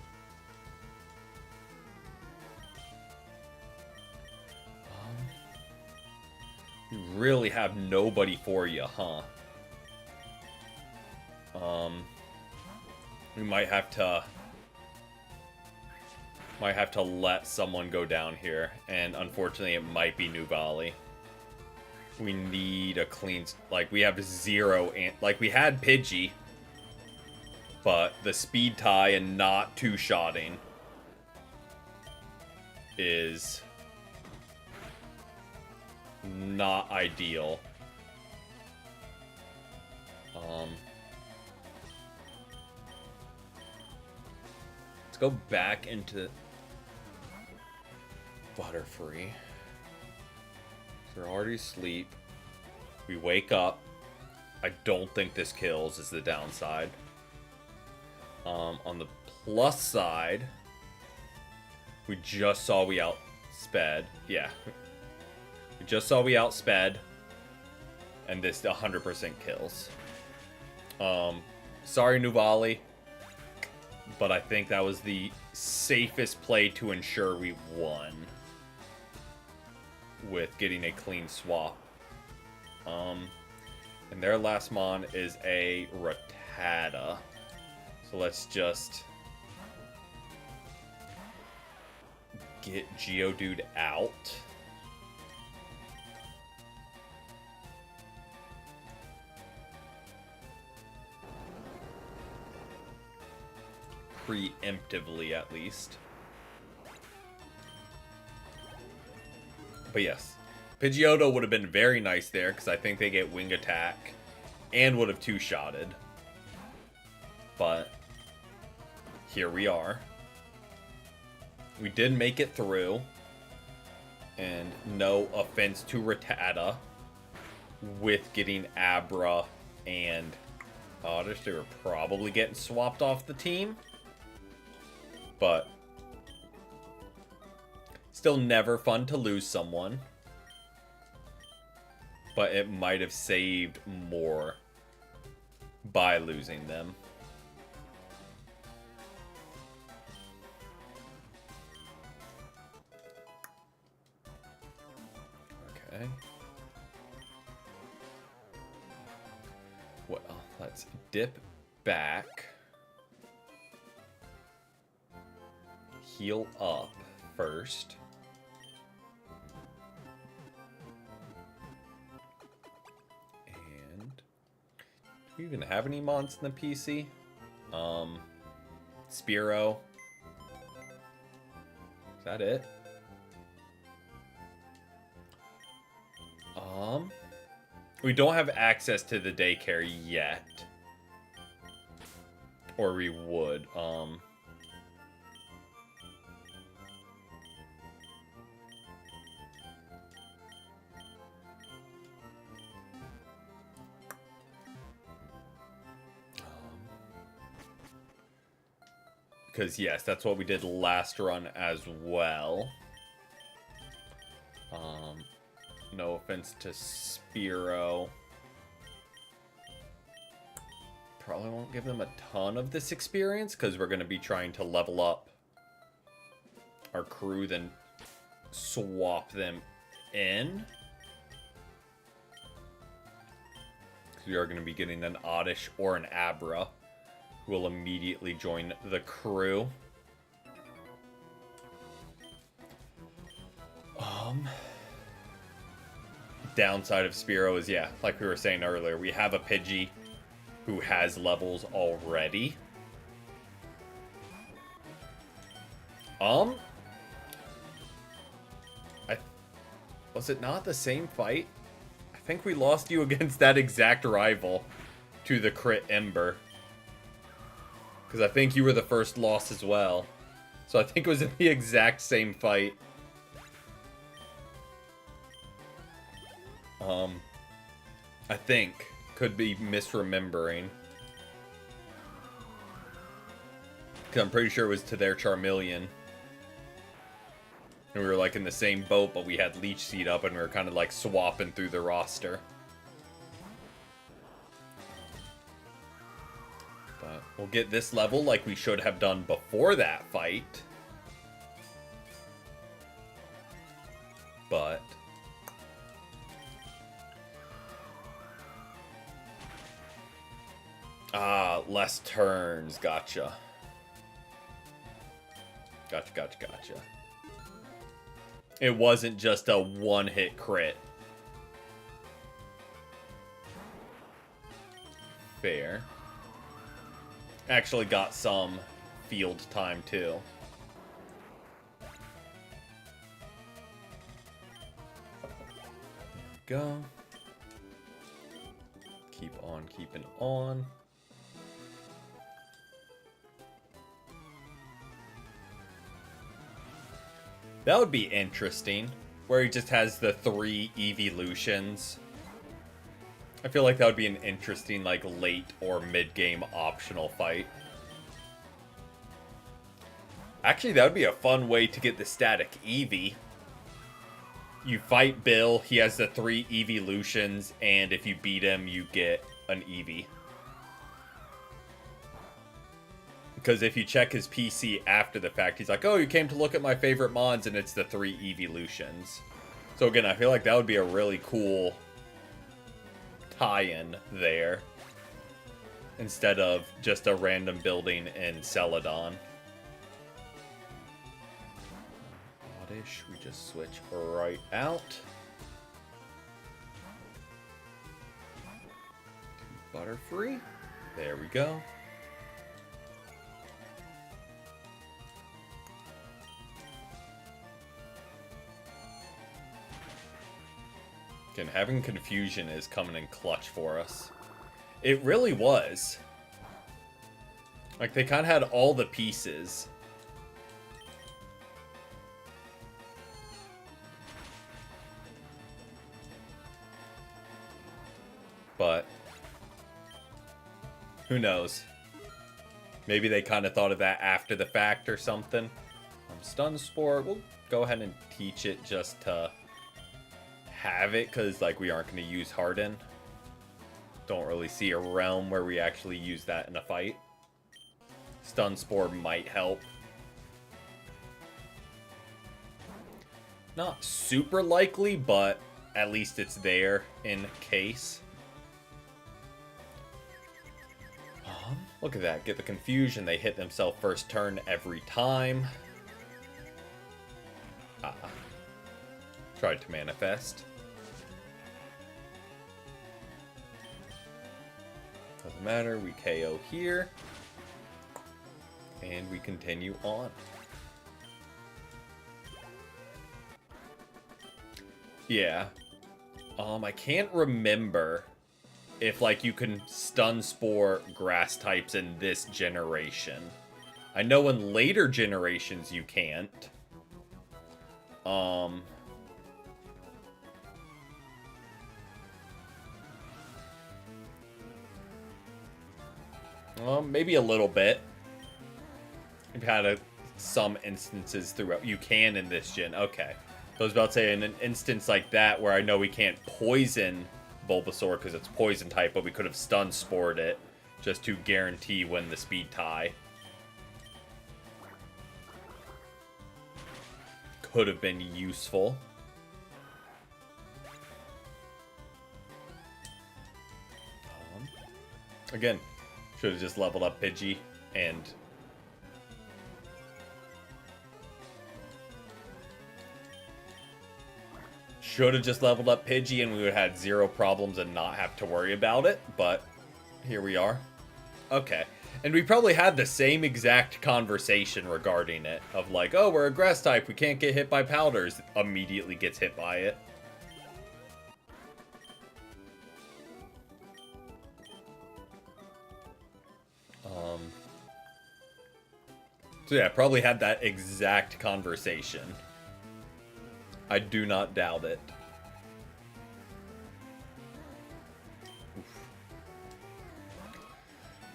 You really have nobody for you, huh? We might have to let someone go down here, and unfortunately it might be Nuvali. We need a clean, like, we have 0, and like, we had Pidgey, but the speed tie and not 2-shotting is not ideal. Let's go back into Butterfree. They're already asleep. We wake up. I don't think this kills is the downside. On the plus side, we just saw we outsped. Yeah. We just saw we outsped. And this 100% kills. Sorry, Nuvali. But I think that was the safest play to ensure we won. With getting a clean swap. And their last mon is a Rattata. So let's just get Geodude out. Preemptively, at least. But yes, Pidgeotto would have been very nice there, because I think they get Wing Attack and would have 2-shotted. But here we are. We did make it through. And no offense to Rattata with getting Abra and Oddish. They were probably getting swapped off the team. But still never fun to lose someone. But it might have saved more by losing them. Okay. Well, let's dip back. Heal up first. And do we even have any mons in the PC? Spearow. Is that it? We don't have access to the daycare yet. Or we would. Because, yes, that's what we did last run as well. No offense to Spearow. Probably won't give them a ton of this experience because we're going to be trying to level up our crew, then swap them in. We are going to be getting an Oddish or an Abra, who will immediately join the crew. Downside of Spearow is, yeah, like we were saying earlier, we have a Pidgey who has levels already. Was it not the same fight? I think we lost you against that exact rival to the crit Ember. Because I think you were the first loss as well. So I think it was in the exact same fight. I think. Could be misremembering. Because I'm pretty sure it was to their Charmeleon. And we were like in the same boat, but we had Leech Seed up and we were kind of like swapping through the roster. But we'll get this level like we should have done before that fight. But less turns. Gotcha. Gotcha. It wasn't just a one-hit crit. Fair. Actually got some field time, too. Go. Keep on keeping on. That would be interesting, where he just has the 3 evolutions. I feel like that would be an interesting, like, late or mid-game optional fight. Actually, that would be a fun way to get the static Eevee. You fight Bill, he has the 3 evolutions, and if you beat him, you get an Eevee. Because if you check his PC after the fact, he's like, oh, you came to look at my favorite mons, and it's the 3 evolutions. So again, I feel like that would be a really cool tie-in there. Instead of just a random building in Celadon. Oddish, we just switch right out. Butterfree. There we go. Again, having confusion is coming in clutch for us. It really was. Like, they kind of had all the pieces. But who knows? Maybe they kind of thought of that after the fact or something. Stun Spore, we'll go ahead and teach it just to have it, because like we aren't going to use Harden. Don't really see a realm where we actually use that in a fight. Stun Spore might help. Not super likely, but at least it's there in case. Look at that. Get the confusion. They hit themselves first turn every time. Tried to manifest. Doesn't matter. We KO here. And we continue on. Yeah. I can't remember if, like, you can Stun Spore grass types in this generation. I know in later generations you can't. Maybe a little bit. We've had some instances throughout. You can in this gen. Okay. So I was about to say, in an instance like that, where I know we can't poison Bulbasaur because it's poison type, but we could have stun spored it just to guarantee win the speed tie. Could have been useful. Again, should have just leveled up Pidgey and should have just leveled up Pidgey and we would have had zero problems and not have to worry about it, but here we are. Okay. And we probably had the same exact conversation regarding it of like, oh, we're a grass type, we can't get hit by powders. Immediately gets hit by it. So yeah, probably had that exact conversation. I do not doubt it.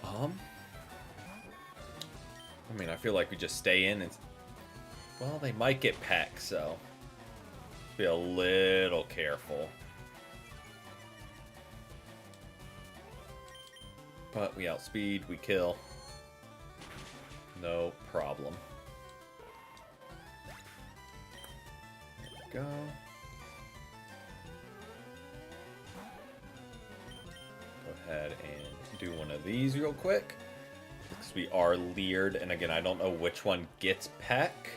I mean, I feel like we just stay in and... Well, they might get pecked, so... Be a little careful. But we outspeed, we kill. No problem. There we go. Go ahead and do one of these real quick. Because we are leered, and again, I don't know which one gets peck.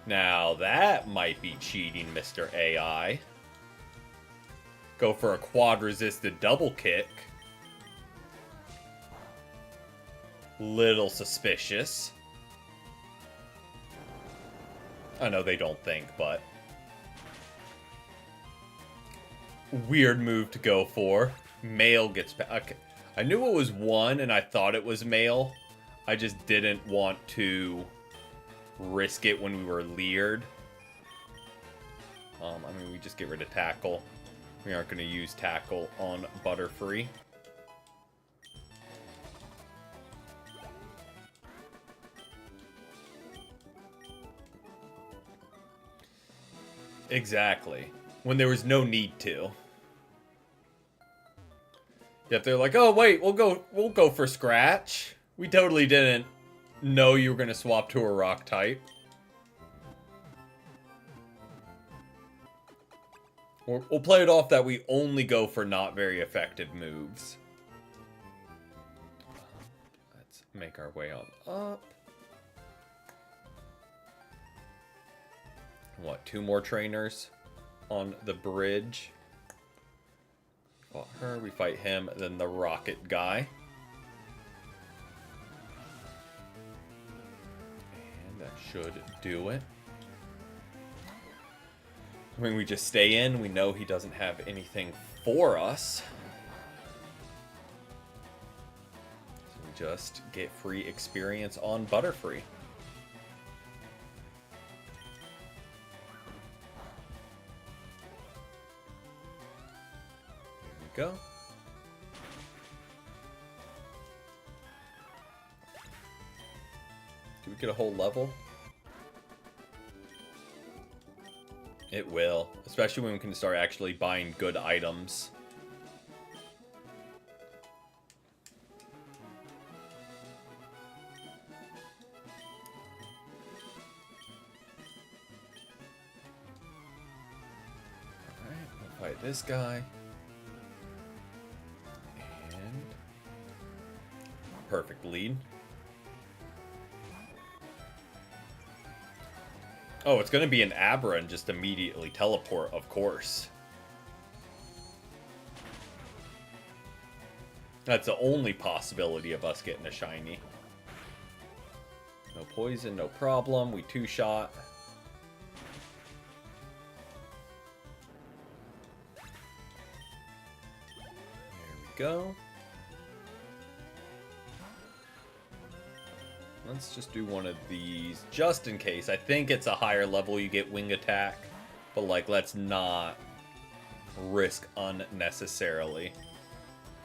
Now, that might be cheating, Mr. AI. Go for a quad-resisted double kick. Little suspicious. I know they don't think, but... Weird move to go for. Male gets... Okay. I knew it was one, and I thought it was male. I just didn't want to risk it when we were leered. I mean, we just get rid of Tackle. We aren't going to use Tackle on Butterfree. Exactly. When there was no need to. Yet they're like, oh wait, we'll go for Scratch. We totally didn't know you were gonna swap to a rock type. We'll play it off that we only go for not very effective moves. Let's make our way on up. What, 2 more trainers on the bridge? Fought her, we fight him, then the rocket guy. And that should do it. I mean, we just stay in. We know he doesn't have anything for us. So we just get free experience on Butterfree. Go. Do we get a whole level? It will, especially when we can start actually buying good items. Alright, we'll fight this guy. Perfect lead. Oh, it's going to be an Abra and just immediately teleport, of course. That's the only possibility of us getting a shiny. No poison, no problem. We 2-shot. There we go. Let's just do one of these, just in case. I think it's a higher level you get wing attack. But, like, let's not risk unnecessarily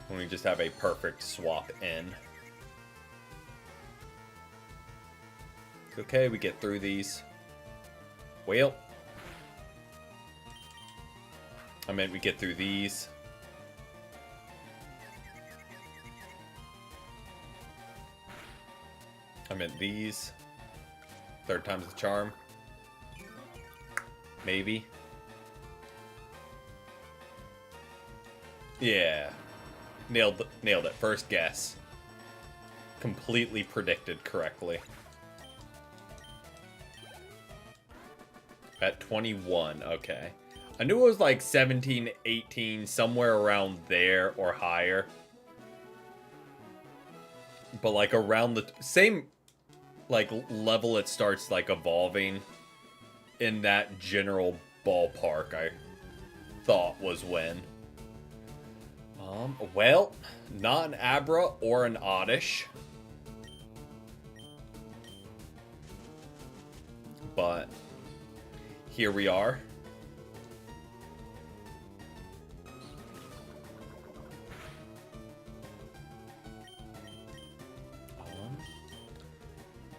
when we just have a perfect swap in. Okay, we get through these. Well, I meant we get through these. I meant these. Third time's the charm. Maybe. Yeah. Nailed it. First guess. Completely predicted correctly. At 21, okay. I knew it was like 17, 18, somewhere around there or higher. But like around the same like level it starts like evolving in that general ballpark, I thought was when. Well, not an Abra or an Oddish. But here we are.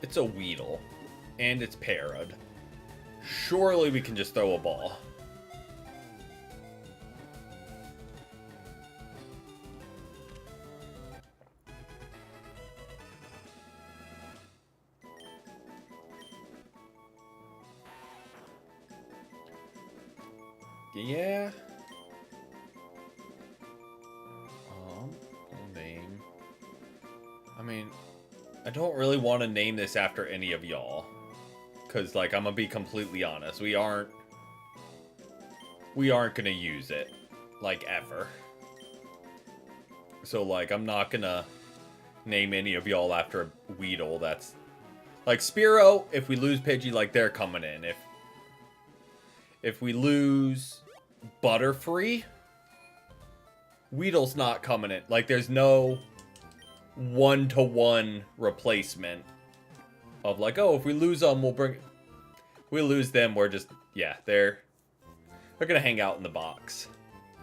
It's a Weedle, and it's FireRed. Surely we can just throw a ball. Yeah. Name. I mean, I don't really want to name this after any of y'all. Because, like, I'm going to be completely honest. We aren't going to use it. Like, ever. So, like, I'm not going to name any of y'all after a Weedle. That's... Like, Spearow, if we lose Pidgey, like, they're coming in. If we lose Butterfree, Weedle's not coming in. Like, there's no one-to-one replacement of like, oh, if we lose them, we'll bring... If we lose them, we're just... Yeah, they're gonna hang out in the box.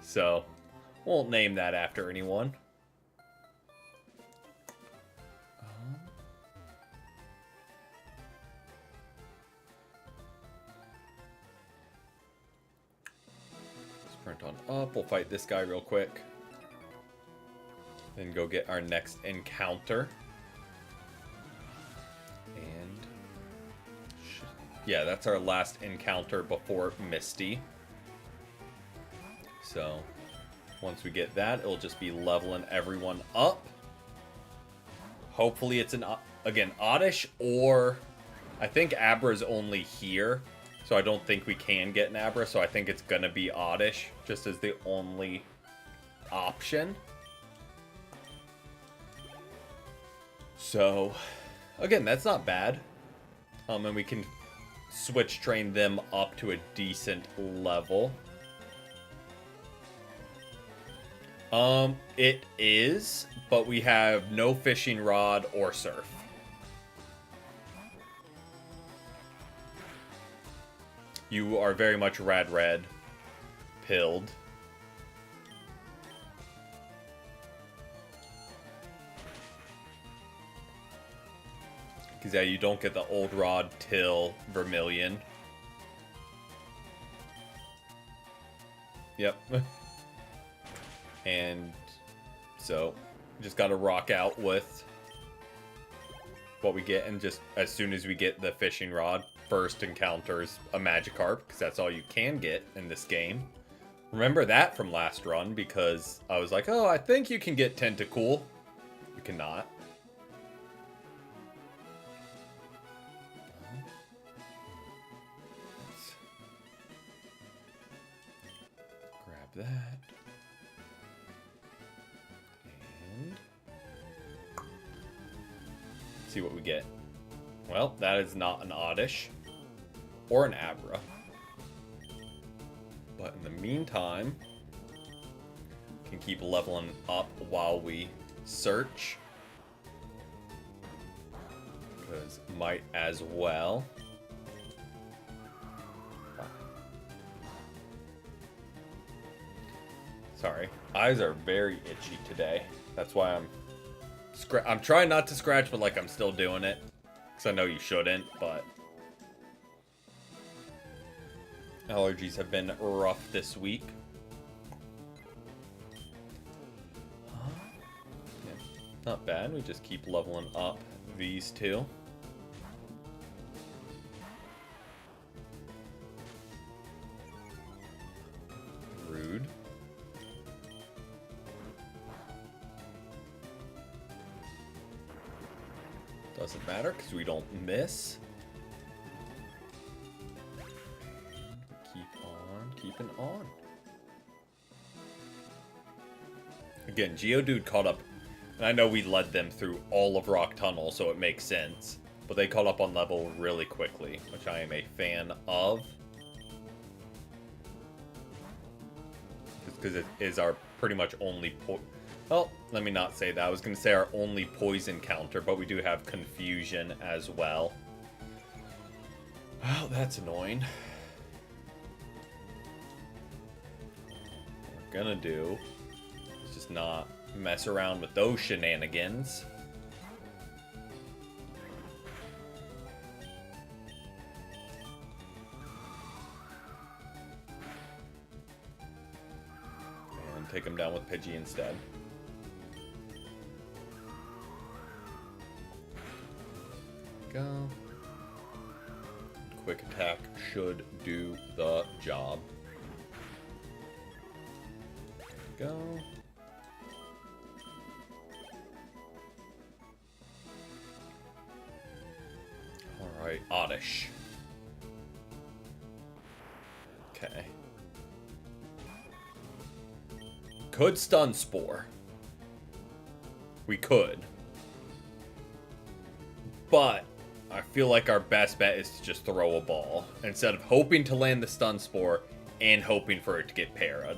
So, won't name that after anyone. Sprint on up. We'll fight this guy real quick. Then go get our next encounter. And... yeah, that's our last encounter before Misty. So, once we get that, it'll just be leveling everyone up. Hopefully it's an, again, Oddish, or... I think Abra's only here. So I don't think we can get an Abra, so I think it's gonna be Oddish, just as the only option. So, again, that's not bad. And we can switch train them up to a decent level. It is, but we have no fishing rod or surf. You are very much red pilled. Because, yeah, you don't get the old rod till Vermilion. Yep. And so, just gotta rock out with what we get. And just as soon as we get the fishing rod, first encounters a Magikarp, because that's all you can get in this game. Remember that from last run, because I was like, oh, I think you can get Tentacool. You cannot. Grab that. And see what we get. Well, that is not an Oddish or an Abra. But in the meantime, can keep leveling up while we search. Because might as well. Sorry, eyes are very itchy today. That's why I'm trying not to scratch, but like I'm still doing it. Because I know you shouldn't, but allergies have been rough this week. Yeah, not bad. We just keep leveling up these two. Rude. Doesn't matter because we don't miss. Keep on keeping on. Again, Geodude caught up, and I know we led them through all of Rock Tunnel, so it makes sense. But they caught up on level really quickly, which I am a fan of. Because it is our pretty much only well, let me not say that. I was going to say our only poison counter, but we do have confusion as well. Well, that's annoying. What we're going to do is just not mess around with those shenanigans. And take him down with Pidgey instead. Go. Quick attack should do the job. Go. Alright, Oddish. Okay. Could stun Spore. We could. But I feel like our best bet is to just throw a ball instead of hoping to land the stun spore and hoping for it to get parried.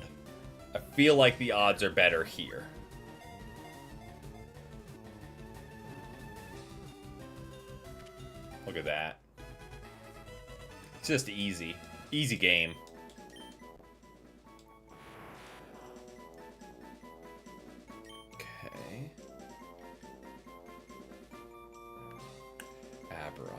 I feel like the odds are better here. Look at that. It's just easy. Easy game. Okay. Abra.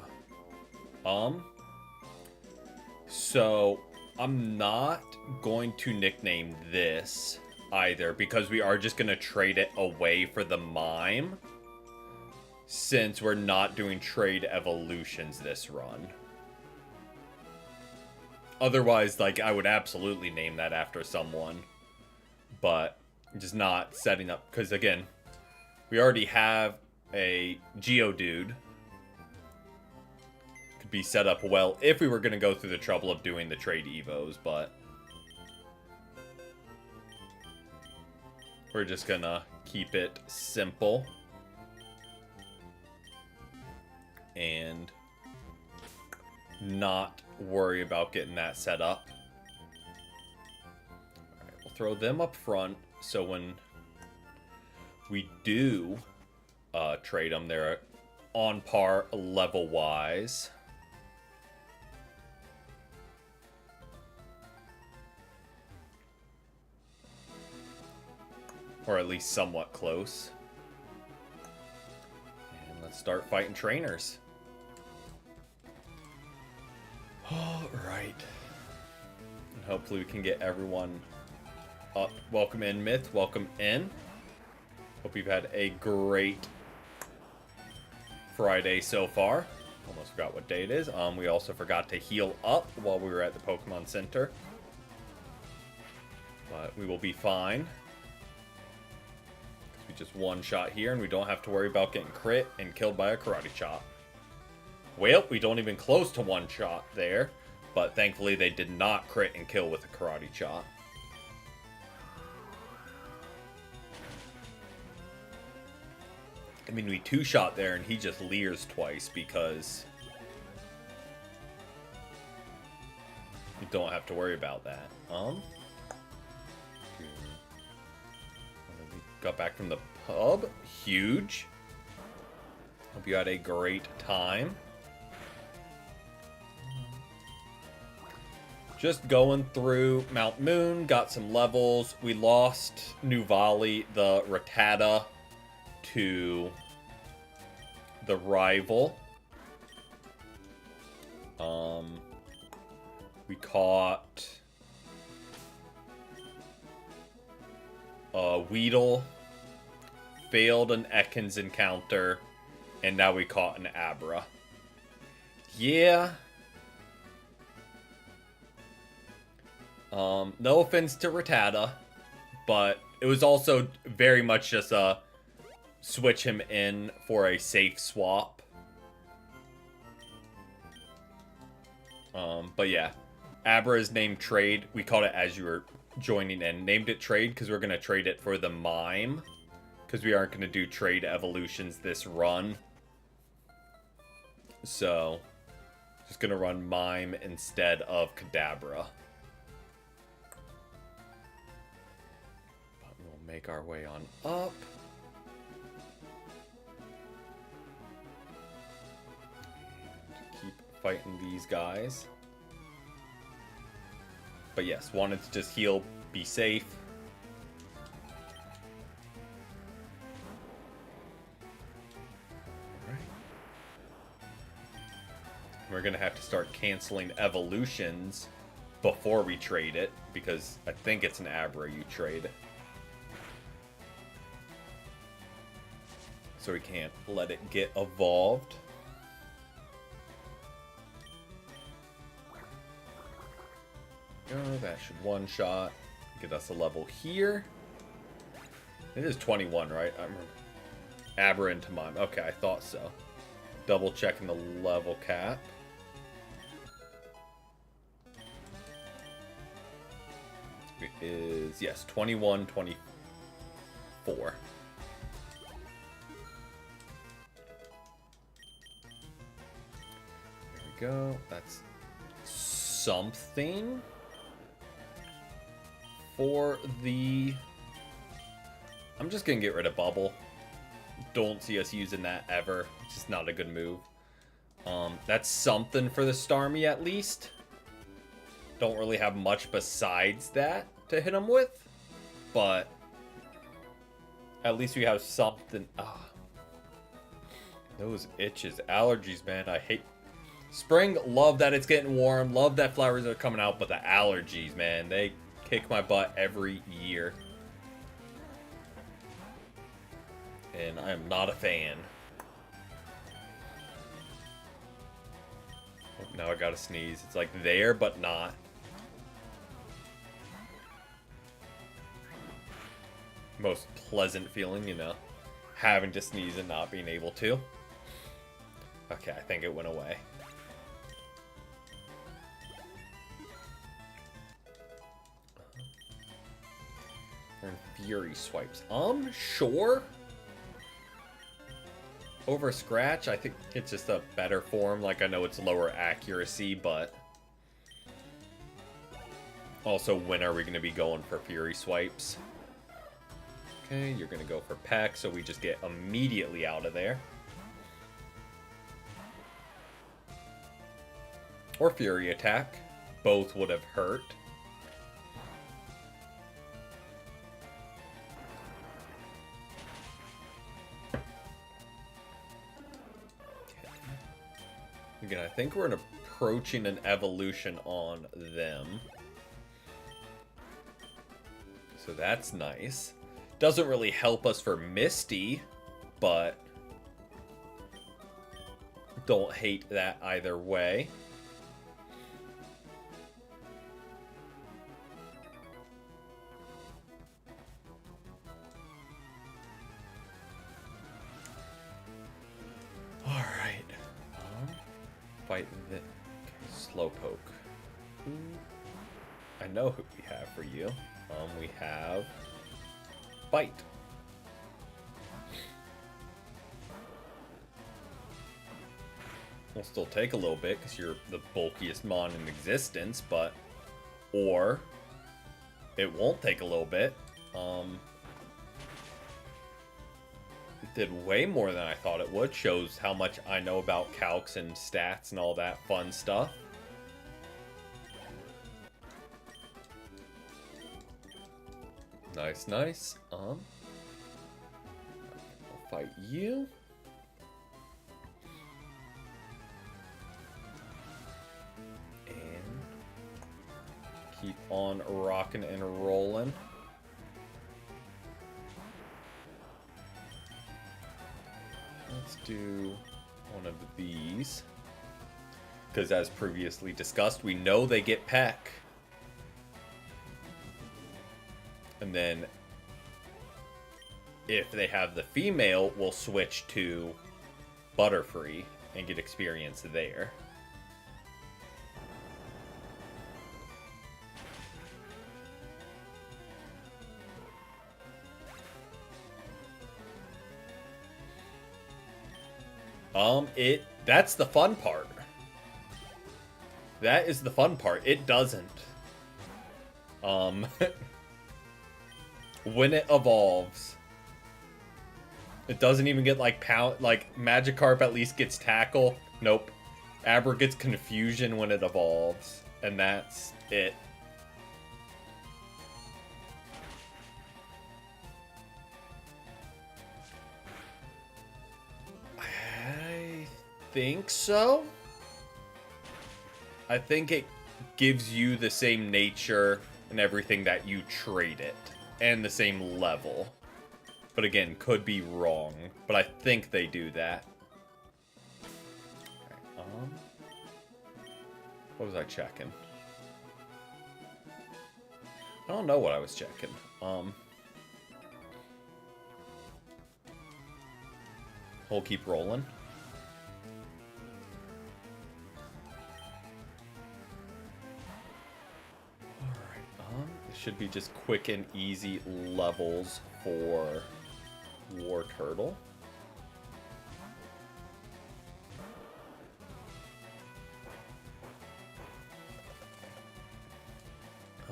So I'm not going to nickname this either because we are just going to trade it away for the mime since we're not doing trade evolutions this run. Otherwise, like, I would absolutely name that after someone, but just not setting up because, again, we already have a Geodude. Could be set up well if we were going to go through the trouble of doing the trade evos, but we're just gonna keep it simple and not worry about getting that set up. Alright, we'll throw them up front so when we do trade them, they're on par level-wise. Or at least somewhat close. And let's start fighting trainers. Alright. And hopefully we can get everyone up. Welcome in, Myth. Welcome in. Hope you've had a great Friday so far. Almost forgot what day it is. We also forgot to heal up while we were at the Pokemon Center. But we will be fine. We just one shot here and we don't have to worry about getting crit and killed by a karate chop. Well, we don't even close to one shot there, but thankfully they did not crit and kill with a karate chop. I mean, we two-shot there and he just leers twice because you don't have to worry about that. Got back from the pub. Huge. Hope you had a great time. Just going through Mount Moon. Got some levels. We lost Nuvali, the Rattata, to the rival. We caught Weedle, failed an Ekans encounter, and now we caught an Abra. Yeah. No offense to Rattata, but it was also very much just a switch him in for a safe swap. But yeah, Abra is named Trade. We called it as you were joining in. Named it Trade because we're going to trade it for the Mime. Because we aren't going to do trade evolutions this run. So, just going to run Mime instead of Kadabra. But we'll make our way on up. And keep fighting these guys. But yes, wanted to just heal, be safe. We're going to have to start canceling evolutions before we trade it, because I think it's an Abra you trade. So we can't let it get evolved. Oh, that should one-shot. Get us a level here. It is 21, right? I remember. Abra into Mime. Okay, I thought so. Double checking the level cap. It is, yes, 21, 24. There we go. That's something. For the... I'm just going to get rid of Bubble. Don't see us using that ever. It's just not a good move. That's something for the Starmie at least. Don't really have much besides that to hit him with. But at least we have something. Those itches. Allergies, man. I hate... Spring, love that it's getting warm. Love that flowers are coming out. But the allergies, man. They kick my butt every year. And I am not a fan. Oh, now I gotta sneeze. It's like there, but not. Most pleasant feeling, you know. Having to sneeze and not being able to. Okay, I think it went away. And Fury swipes. Sure. Over Scratch, I think it's just a better form. Like, I know it's lower accuracy, but... Also, when are we going to be going for Fury swipes? Okay, you're going to go for Peck, so we just get immediately out of there. Or Fury Attack. Both would have hurt. Again, I think we're approaching an evolution on them. So that's nice. Doesn't really help us for Misty, but don't hate that either way. Alright. Fight the Slowpoke. I know who we have for you. We have Bite. We'll still take a little bit because you're the bulkiest mon in existence, but or it won't take a little bit. It did way more than I thought it would. Shows how much I know about calcs and stats and all that fun stuff. Nice, nice. I'll fight you. on rocking and rolling. Let's do one of these. Because as previously discussed, we know they get Peck. And then if they have the female, we'll switch to Butterfree and get experience there. That's the fun part. That is the fun part. It doesn't. When it evolves, it doesn't even get like Magikarp at least gets tackle. Nope. Abra gets confusion when it evolves, and that's it. I think so. I think it gives you the same nature and everything that you trade it, and the same level. But again, could be wrong. But I think they do that. Okay, what was I checking? I don't know what I was checking. We'll keep rolling. It should be just quick and easy levels for War Turtle.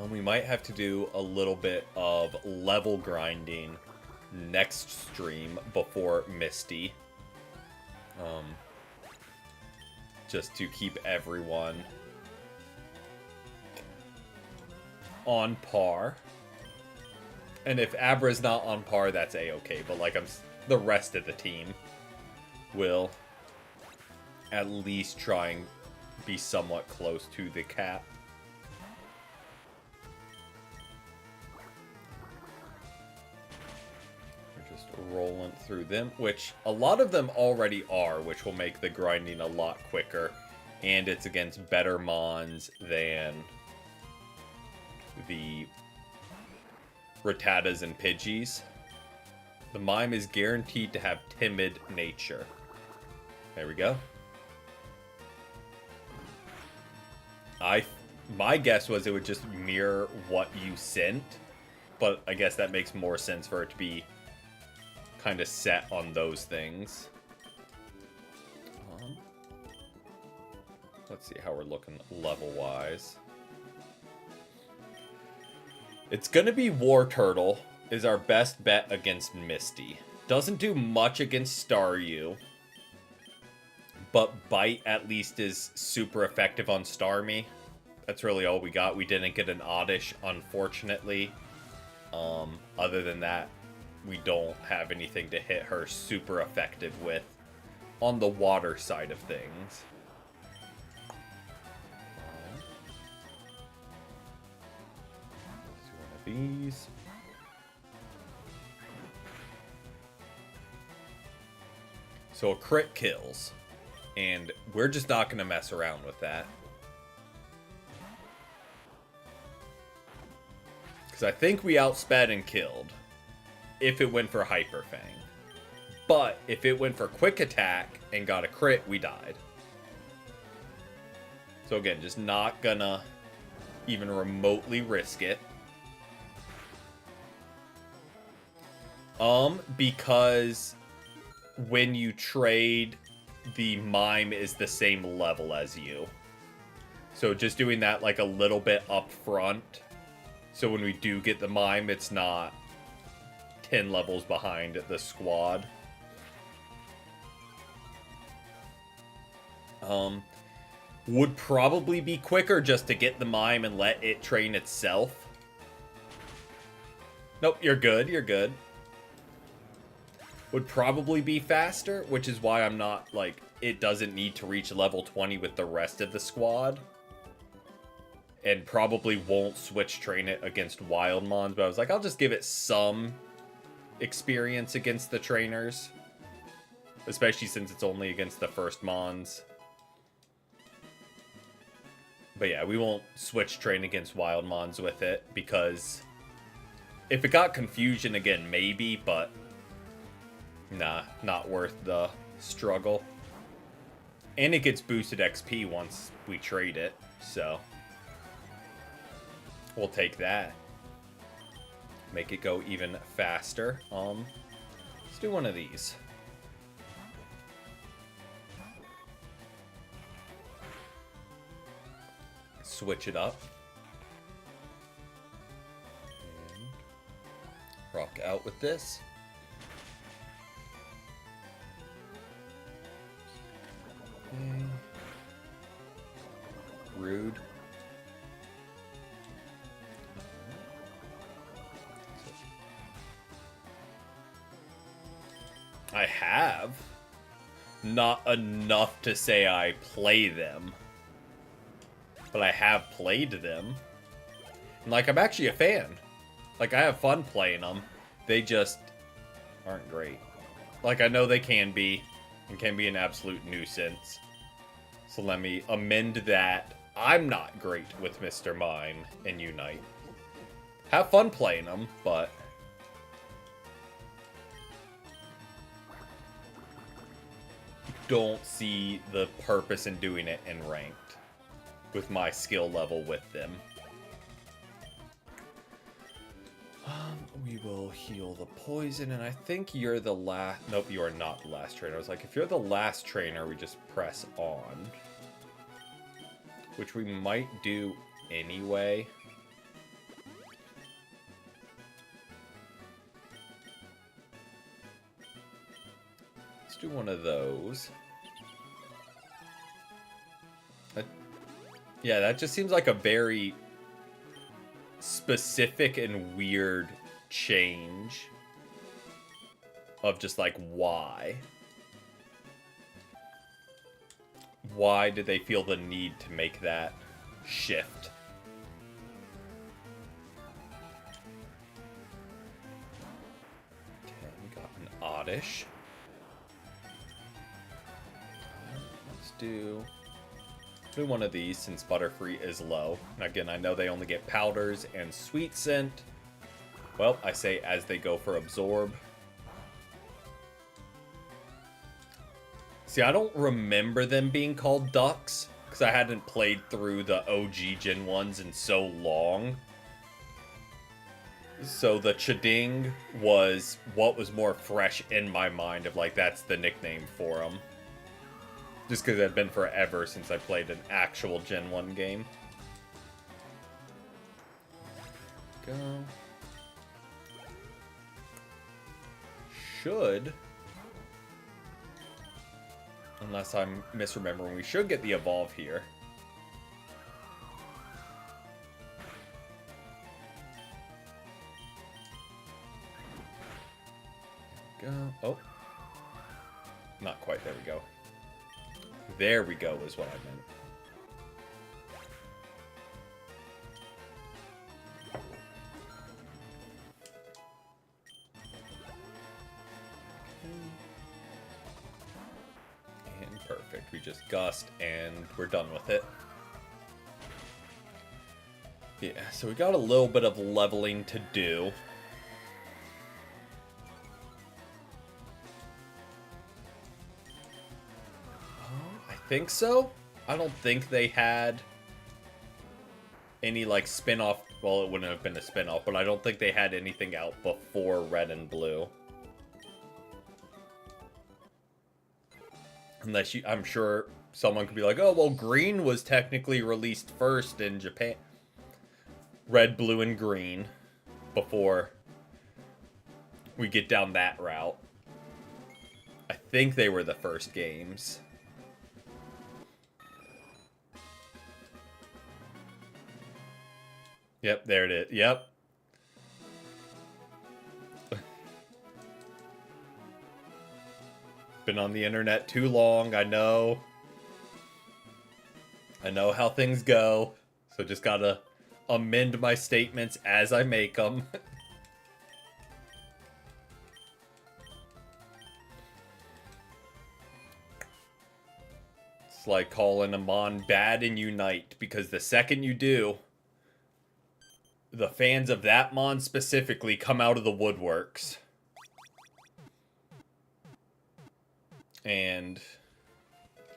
We might have to do a little bit of level grinding next stream before Misty. Just to keep everyone on par. And if Abra's not on par, that's a-okay. But like the rest of the team will at least try and be somewhat close to the cap. We're just rolling through them, which a lot of them already are, which will make the grinding a lot quicker. And it's against better mons than the Rattatas and Pidgeys. The Mime is guaranteed to have timid nature. There we go. My guess was it would just mirror what you sent, but I guess that makes more sense for it to be kind of set on those things. Let's see how we're looking level-wise. It's gonna be War Turtle is our best bet against Misty. Doesn't do much against Staryu, but Bite at least is super effective on Starmie. That's really all we got. We didn't get an Oddish, unfortunately. Other than that, we don't have anything to hit her super effective with on the water side of things. These. So a crit kills, and we're just not going to mess around with that. Because I think we outsped and killed if it went for Hyper Fang. But if it went for Quick Attack and got a crit, we died. So again, just not gonna even remotely risk it. Because when you trade, the Mime is the same level as you. So just doing that like a little bit up front. So when we do get the Mime, it's not 10 levels behind the squad. Would probably be quicker just to get the Mime and let it train itself. Nope, you're good, you're good. Would probably be faster, which is why I'm not, like, it doesn't need to reach level 20 with the rest of the squad. and probably won't switch train it against wild mons, but I was like, I'll just give it some experience against the trainers, especially since it's only against the first mons. But yeah, we won't switch train against wild mons with it, because if it got confusion again, maybe, but nah, not worth the struggle. And it gets boosted XP once we trade it, so we'll take that. Make it go even faster. Let's do one of these. Switch it up. And rock out with this. Okay. Rude. I have. Not enough to say I play them. But I have played them. And, like, I'm actually a fan. Like, I have fun playing them. They just aren't great. Like, I know they can be. And can be an absolute nuisance. So let me amend that. I'm not great with Mr. Mime and Unite. Have fun playing them, but don't see the purpose in doing it in ranked with my skill level with them. We will heal the poison, and I think you're the last. Nope, you are not the last trainer. I was like, if you're the last trainer, we just press on, which we might do anyway. Let's do one of those. Yeah, that just seems like a very specific and weird change of just like why did they feel the need to make that shift? Okay, we got an oddish. Let's do one of these since Butterfree is low. And again, I know they only get powders and sweet scent. Well, I say as they go for absorb. See, I don't remember them being called ducks because I hadn't played through the OG Gen 1s in so long. So the Chiding was what was more fresh in my mind of like, that's the nickname for them. Just because it had been forever since I played an actual Gen 1 game. Go. Should. Unless I'm misremembering, we should get the evolve here. Go. Oh. Not quite. There we go. There we go is what I meant. And perfect. We just gust and we're done with it. Yeah, so we got a little bit of leveling to do. I think so. I don't think they had any like spin-off. Well, it wouldn't have been a spin-off, but I don't think they had anything out before Red and Blue. Unless you, I'm sure someone could be like, oh, well, Green was technically released first in Japan. Red, Blue, and Green before we get down that route. I think they were the first games. Yep, there it is. Yep. Been on the internet too long, I know. I know how things go. So just gotta amend my statements as I make them. It's like calling a mon bad in Unite, because the second you do, the fans of that mon specifically come out of the woodworks. And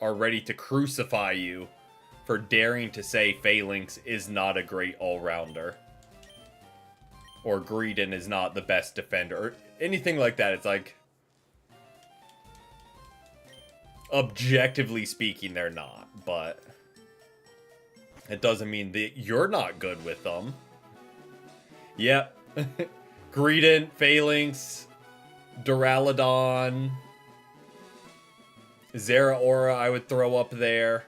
are ready to crucify you for daring to say Phalanx is not a great all-rounder. Or Greedon is not the best defender. Or anything like that. It's like, objectively speaking, they're not. But it doesn't mean that you're not good with them. Yep. Greedon, Phalanx, Duraludon, Zeraora I would throw up there.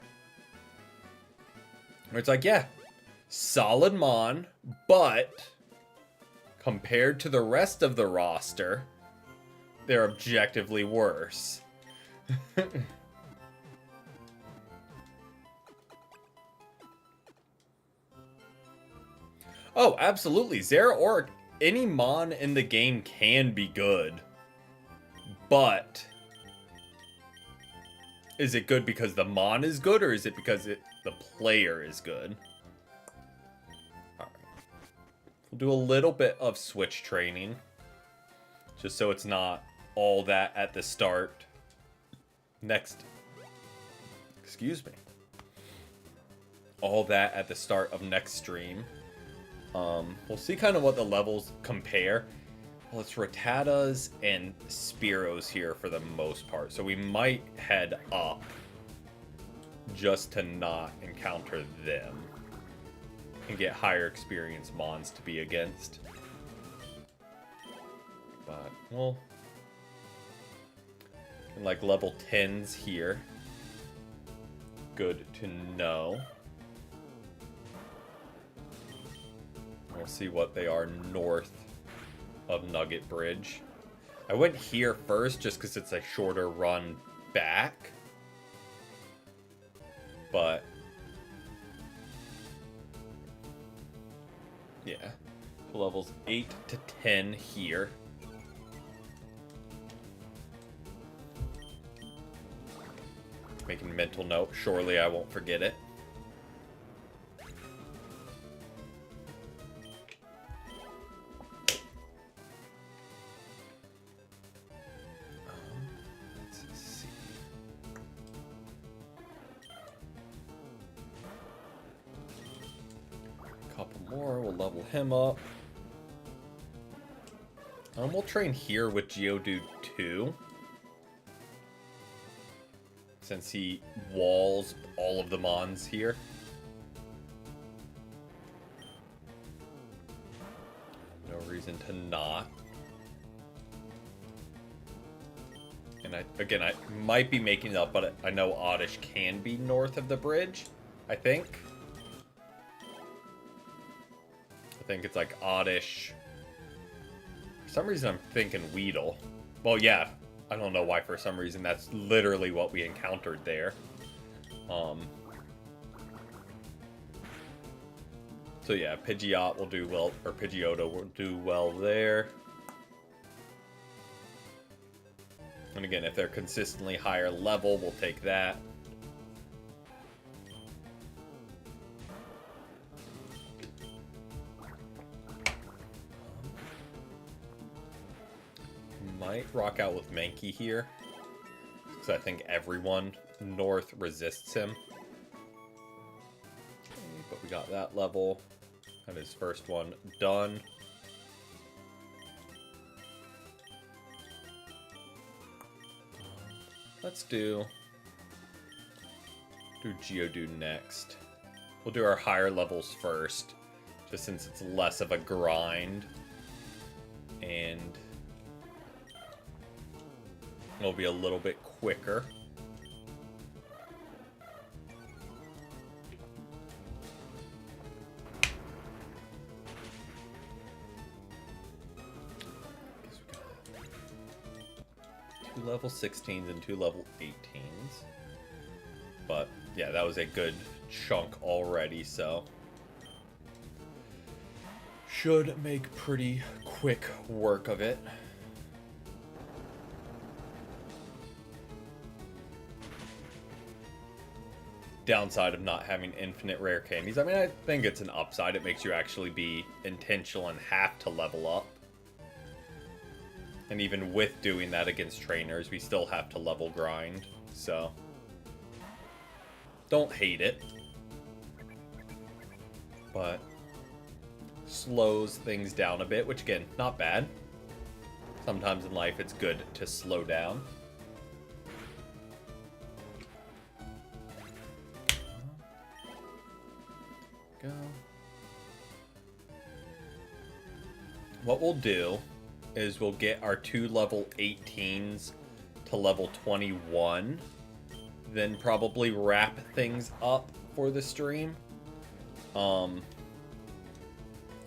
Where it's like, yeah, solid mon, but compared to the rest of the roster, they're objectively worse. Oh, absolutely. Zeraora, any mon in the game can be good. But is it good because the mon is good, or is it because the player is good? Alright. We'll do a little bit of switch training. Just so it's not all that at the start. Excuse me. All that at the start of next stream. We'll see kind of what the levels compare. Well, it's Rattatas and Spearows here for the most part. So we might head up just to not encounter them. And get higher experience mons to be against. But, well, like level 10s here. Good to know. We'll see what they are north of Nugget Bridge. I went here first just because it's a shorter run back. But yeah. Levels 8 to 10 here. Making a mental note. Surely I won't forget it. Let's see. A couple more. We'll level him up. We'll train here with Geodude too. Since he walls all of the mons here. No reason to not. And I might be making it up, but I know Oddish can be north of the bridge. I think it's like Oddish. For some reason I'm thinking Weedle. Well, yeah. I don't know why for some reason that's literally what we encountered there. So yeah, Pidgeot will do well, or Pidgeotto will do well there. And again, if they're consistently higher level, we'll take that. Might rock out with Mankey here, because I think everyone north resists him. Okay, but we got that level. Got his first one done. Let's do Geodude next. We'll do our higher levels first, just since it's less of a grind. And it'll be a little bit quicker. Two level 16s and two level 18s. But yeah, that was a good chunk already, so should make pretty quick work of it. Downside of not having infinite rare candies. I mean, I think it's an upside. It makes you actually be intentional and have to level up. And even with doing that against trainers, we still have to level grind. So, don't hate it. But slows things down a bit, which again, not bad. Sometimes in life it's good to slow down. Go. What we'll do is we'll get our 2 level 18s to level 21, then probably wrap things up for the stream.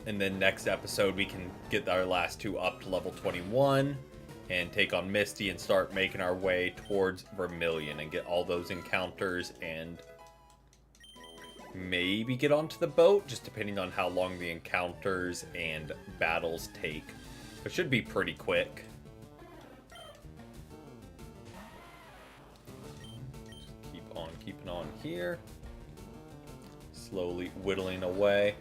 And then next episode we can get our last 2 up to level 21 and take on Misty and start making our way towards Vermilion and get all those encounters and maybe get onto the boat, just depending on how long the encounters and battles take. It should be pretty quick. Just keep on keeping on here. Slowly whittling away.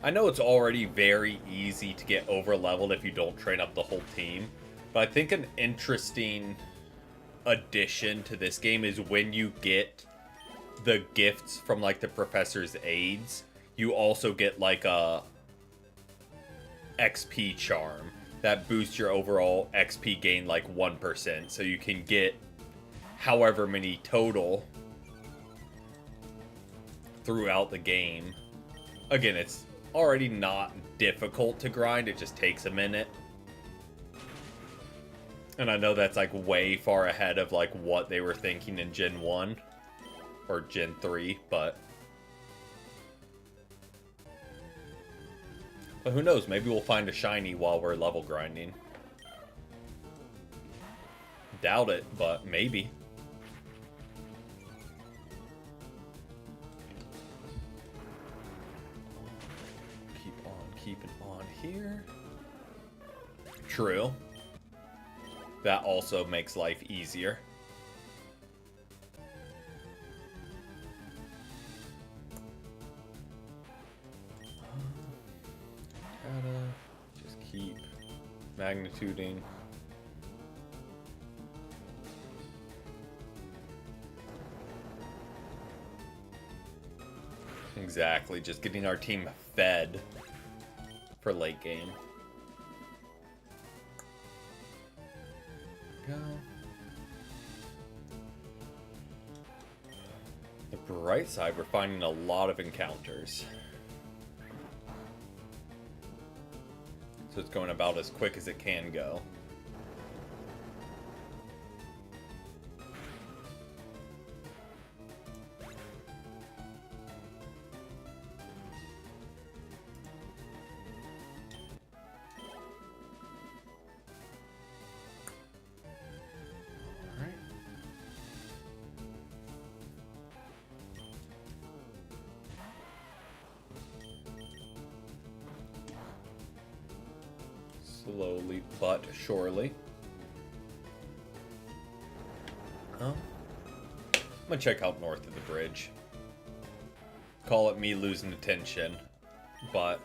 I know it's already very easy to get over leveled if you don't train up the whole team, but I think an interesting addition to this game is when you get the gifts from like the professor's aides, you also get like a XP charm that boosts your overall XP gain like 1%, so you can get however many total throughout the game. Again, it's already not difficult to grind, it just takes a minute. And I know that's like way far ahead of like what they were thinking in Gen 1 or Gen 3, but who knows, maybe we'll find a shiny while we're level grinding. Doubt it, but maybe. Keep it on here. True. That also makes life easier. Just keep magnituding. Exactly, just getting our team fed for late game. Go. The bright side, we're finding a lot of encounters. So it's going about as quick as it can go. Slowly but surely. I'm gonna check out north of the bridge. Call it me losing attention, but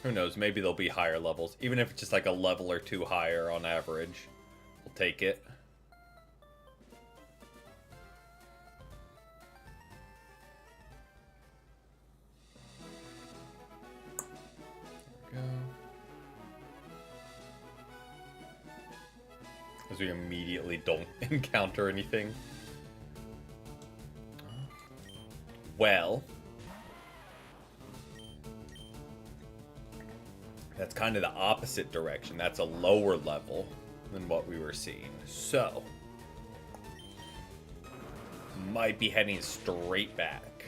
who knows, maybe there'll be higher levels. Even if it's just like a level or 2 higher on average, we'll take it. As we immediately don't encounter anything. Well, that's kind of the opposite direction. That's a lower level than what we were seeing. So, might be heading straight back.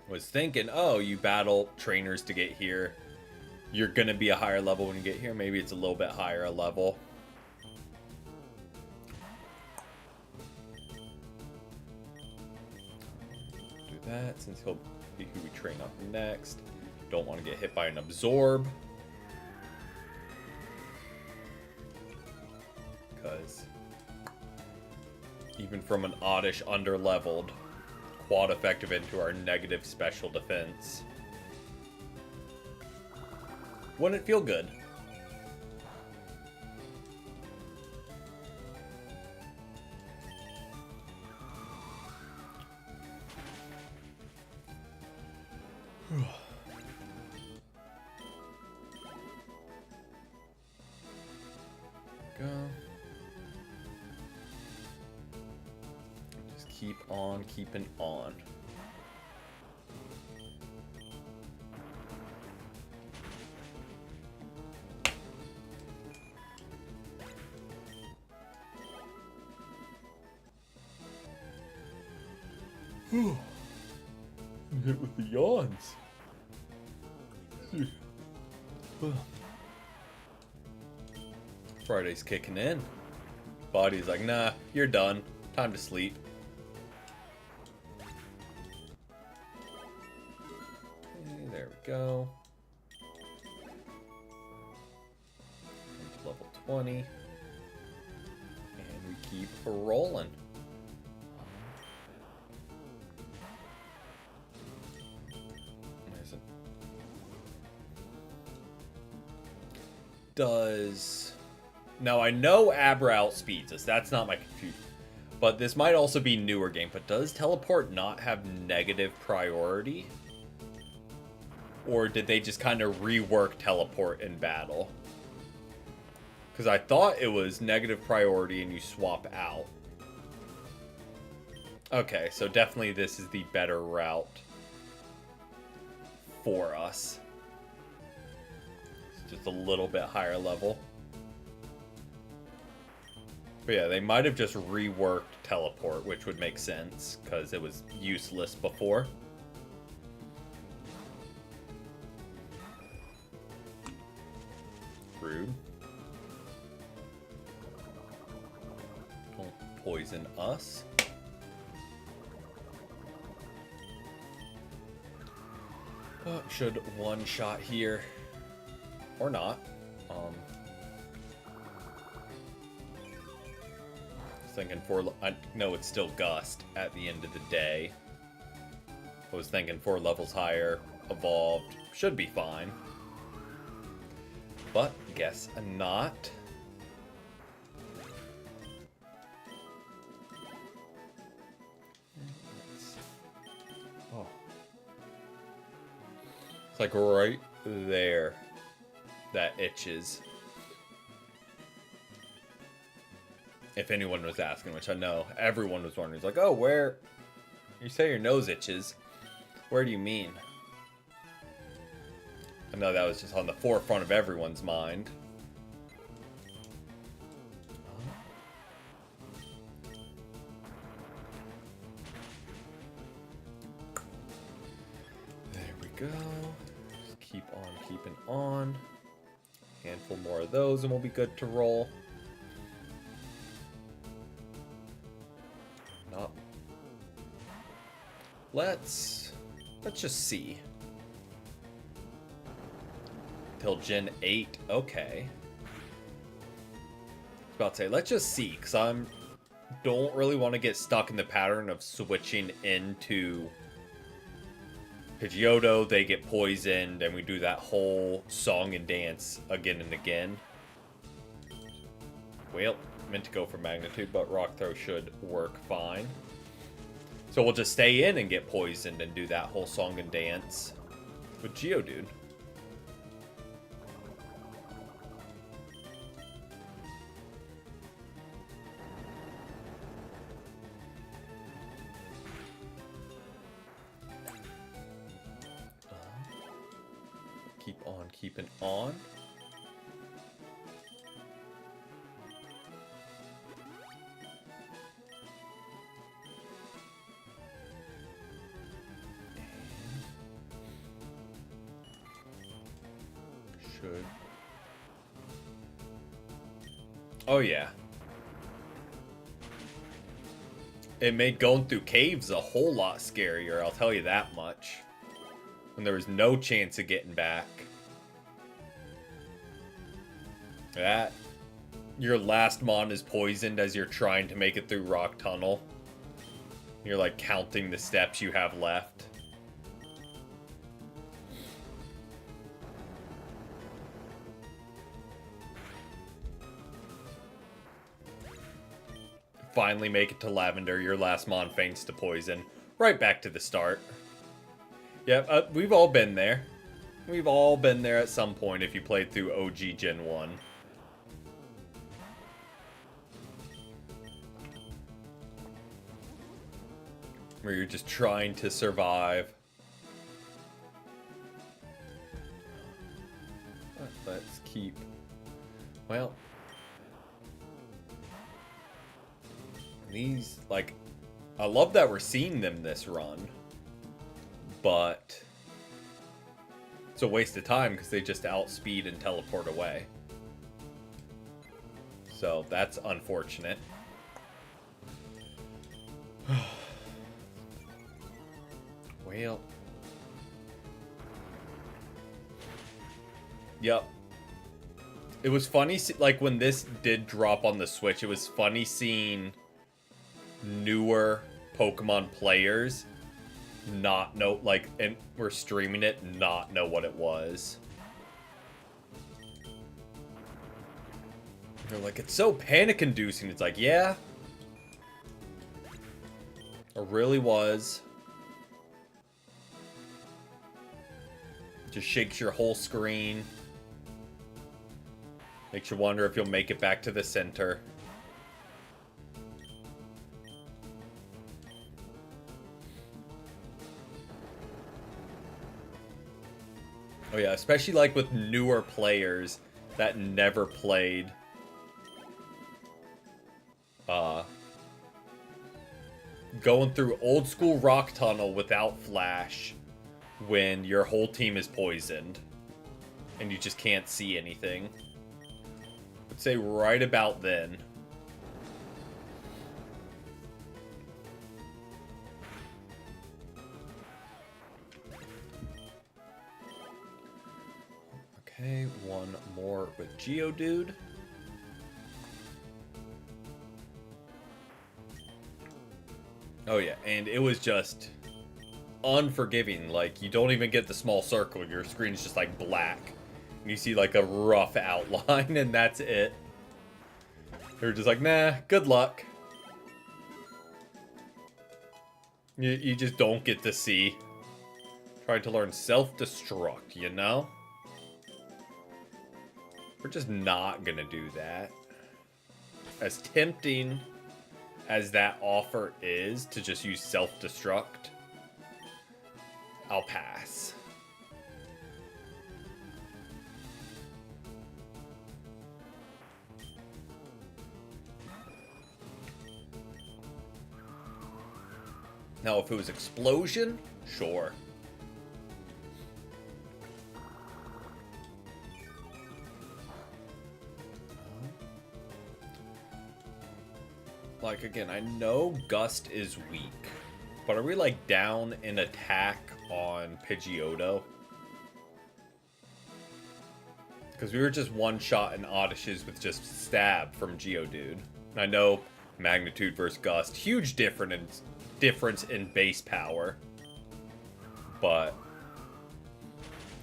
Was thinking, oh, you battle trainers to get here. You're going to be a higher level when you get here. Maybe it's a little bit higher a level. Do that since he'll be who we train up next. Don't want to get hit by an absorb. Because even from an oddish under-leveled, quad effective into our negative special defense. Wouldn't it feel good? Go. Just keep on keeping on. I'm hit with the yawns. Friday's kicking in. Body's like, nah, you're done. Time to sleep. Okay, there we go. Level 20. And we keep rolling. Does... Now, I know Abra outspeeds us. That's not my confusion. But this might also be newer game. But does teleport not have negative priority? Or did they just kind of rework teleport in battle? Because I thought it was negative priority and you swap out. Okay, so definitely this is the better route for us. Just a little bit higher level. But yeah, they might have just reworked teleport, which would make sense, because it was useless before. Rude. Don't poison us. Oh, should one shot here. Or not. Thinking I know it's still Gust at the end of the day. I was thinking 4 levels higher, evolved, should be fine. But guess not. Oh. It's like right there. That itches. If anyone was asking, which I know everyone was wondering. It's like, oh, where? You say your nose itches. Where do you mean? I know that was just on the forefront of everyone's mind. There we go. Just keep on keeping on. Handful more of those and we'll be good to roll. Not. Let's just see. Till Gen 8. Okay. I was about to say, let's just see, because don't really want to get stuck in the pattern of switching into Pidgeotto, they get poisoned, and we do that whole song and dance again and again. Well, meant to go for magnitude, but Rock Throw should work fine. So we'll just stay in and get poisoned and do that whole song and dance with Geodude. Keep on keeping on. Should. Oh, yeah. It made going through caves a whole lot scarier, I'll tell you that much. When there was no chance of getting back. That. Your last mon is poisoned as you're trying to make it through Rock Tunnel. You're like counting the steps you have left. Finally make it to Lavender, your last mon faints to poison. Right back to the start. Yep, we've all been there. We've all been there at some point if you played through OG Gen 1. Where you're just trying to survive. Let's keep... Well... These, like... I love that we're seeing them this run. But... It's a waste of time because they just outspeed and teleport away. So, that's unfortunate. Well... Yep. It was funny, like, when this did drop on the Switch, it was funny seeing newer Pokemon players not know, like, and we're streaming it, not know what it was. They're like, it's so panic-inducing. It's like, yeah. It really was. Just shakes your whole screen. Makes you wonder if you'll make it back to the center. Oh yeah, especially like with newer players that never played going through old school Rock Tunnel without Flash when your whole team is poisoned and you just can't see anything. I'd say right about then. Okay, one more with Geodude. Oh yeah, and it was just unforgiving. Like, you don't even get the small circle. Your screen's just like black. And you see like a rough outline and that's it. They're just like, nah, good luck. You just don't get to see. Trying to learn self-destruct, you know? We're just not gonna do that. As tempting as that offer is to just use self-destruct, I'll pass. Now, if it was explosion, sure. Like, again, I know Gust is weak, but are we, like, down in attack on Pidgeotto? Because we were just one-shot in Oddishes with just Stab from Geodude. I know Magnitude versus Gust, huge difference in base power, but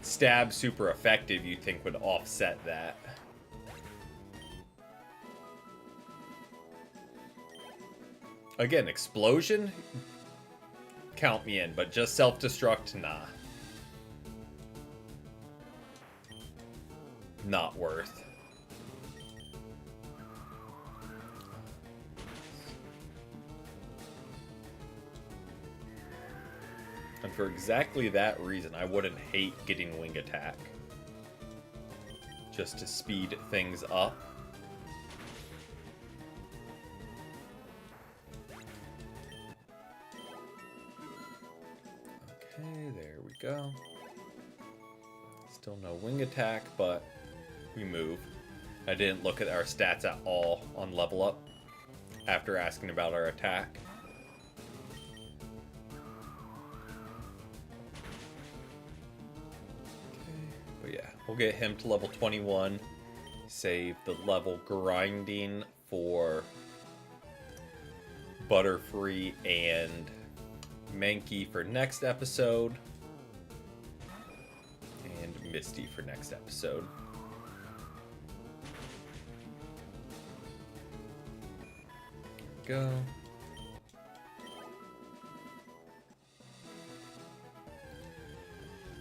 Stab super effective, you'd think would offset that. Again, explosion, count me in, but just self-destruct, nah. Not worth. And for exactly that reason, I wouldn't hate getting Wing Attack. Just to speed things up. Okay, there we go. Let's Still no wing attack, but we move. I didn't look at our stats at all on level up after asking about our attack. Okay, but yeah, we'll get him to level 21. Save the level grinding for Butterfree and Mankey for next episode. And Misty for next episode. Go.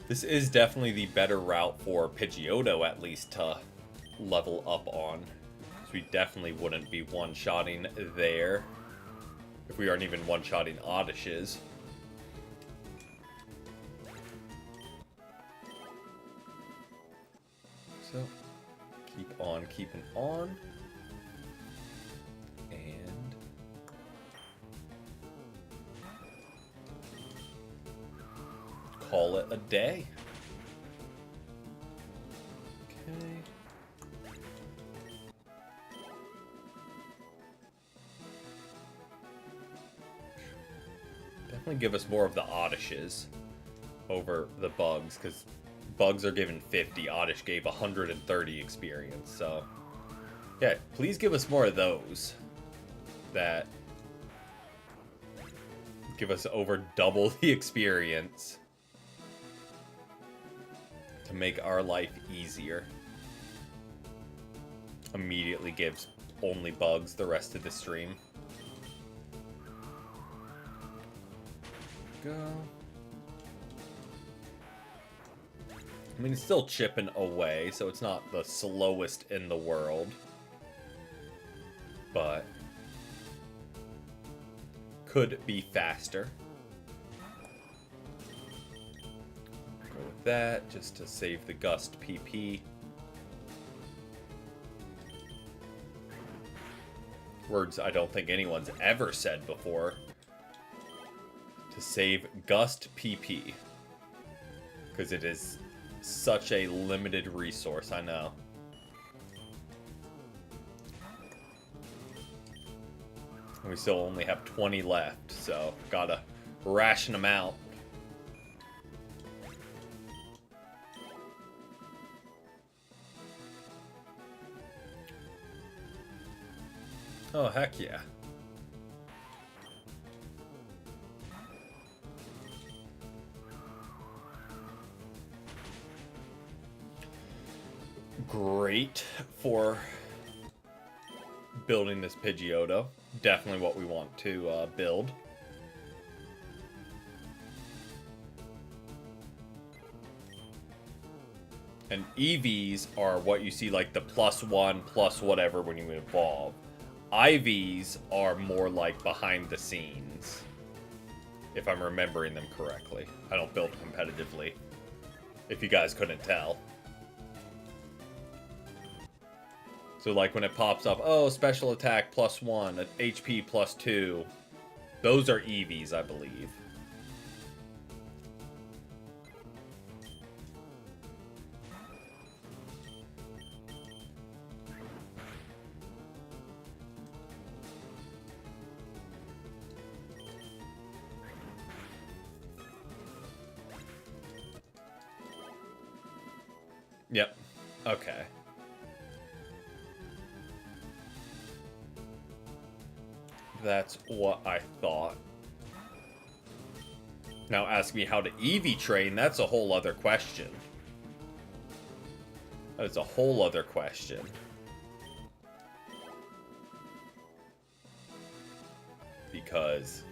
This is definitely the better route for Pidgeotto, at least, to level up on. Because we definitely wouldn't be one-shotting there if we aren't even one-shotting Oddishes. So, keep on keeping on. And call it a day. Okay. Definitely give us more of the Oddishes over the bugs, because bugs are given 50, Oddish gave 130 experience, so yeah, please give us more of those that give us over double the experience to make our life easier. Immediately gives only bugs the rest of the stream. Go. I mean, it's still chipping away, so it's not the slowest in the world. But could be faster. Go with that, just to save the Gust PP. Words I don't think anyone's ever said before. To save Gust PP. Because it is such a limited resource, I know. And we still only have 20 left, so gotta ration them out. Oh, heck yeah. Great for building this Pidgeotto. Definitely what we want to build. And EVs are what you see, like the +1, plus whatever when you evolve. IVs are more like behind the scenes, if I'm remembering them correctly. I don't build competitively, if you guys couldn't tell. So like when it pops up, oh, special attack +1, HP +2. Those are EVs, I believe. Yep. Okay. That's what I thought. Now ask me how to EV train, that's a whole other question. That's a whole other question. Because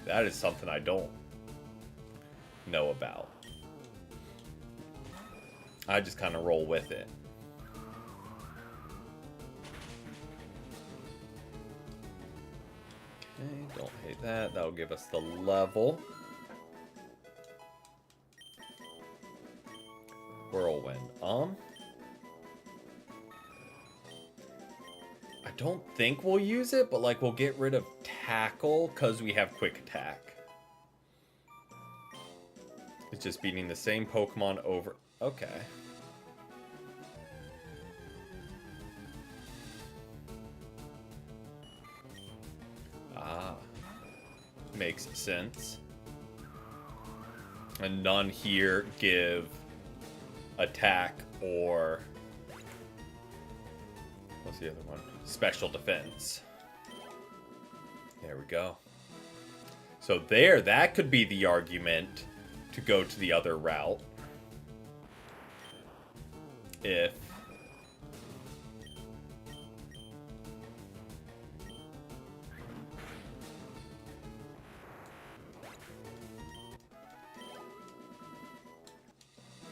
that is something I don't know about. I just kind of roll with it. Okay, don't hate that. That'll give us the level. Whirlwind. I don't think we'll use it, but like we'll get rid of Tackle because we have Quick Attack. It's just beating the same Pokemon over. Okay. Ah, makes sense. And none here give attack or... What's the other one? Special defense. There we go. So there, that could be the argument to go to the other route. If...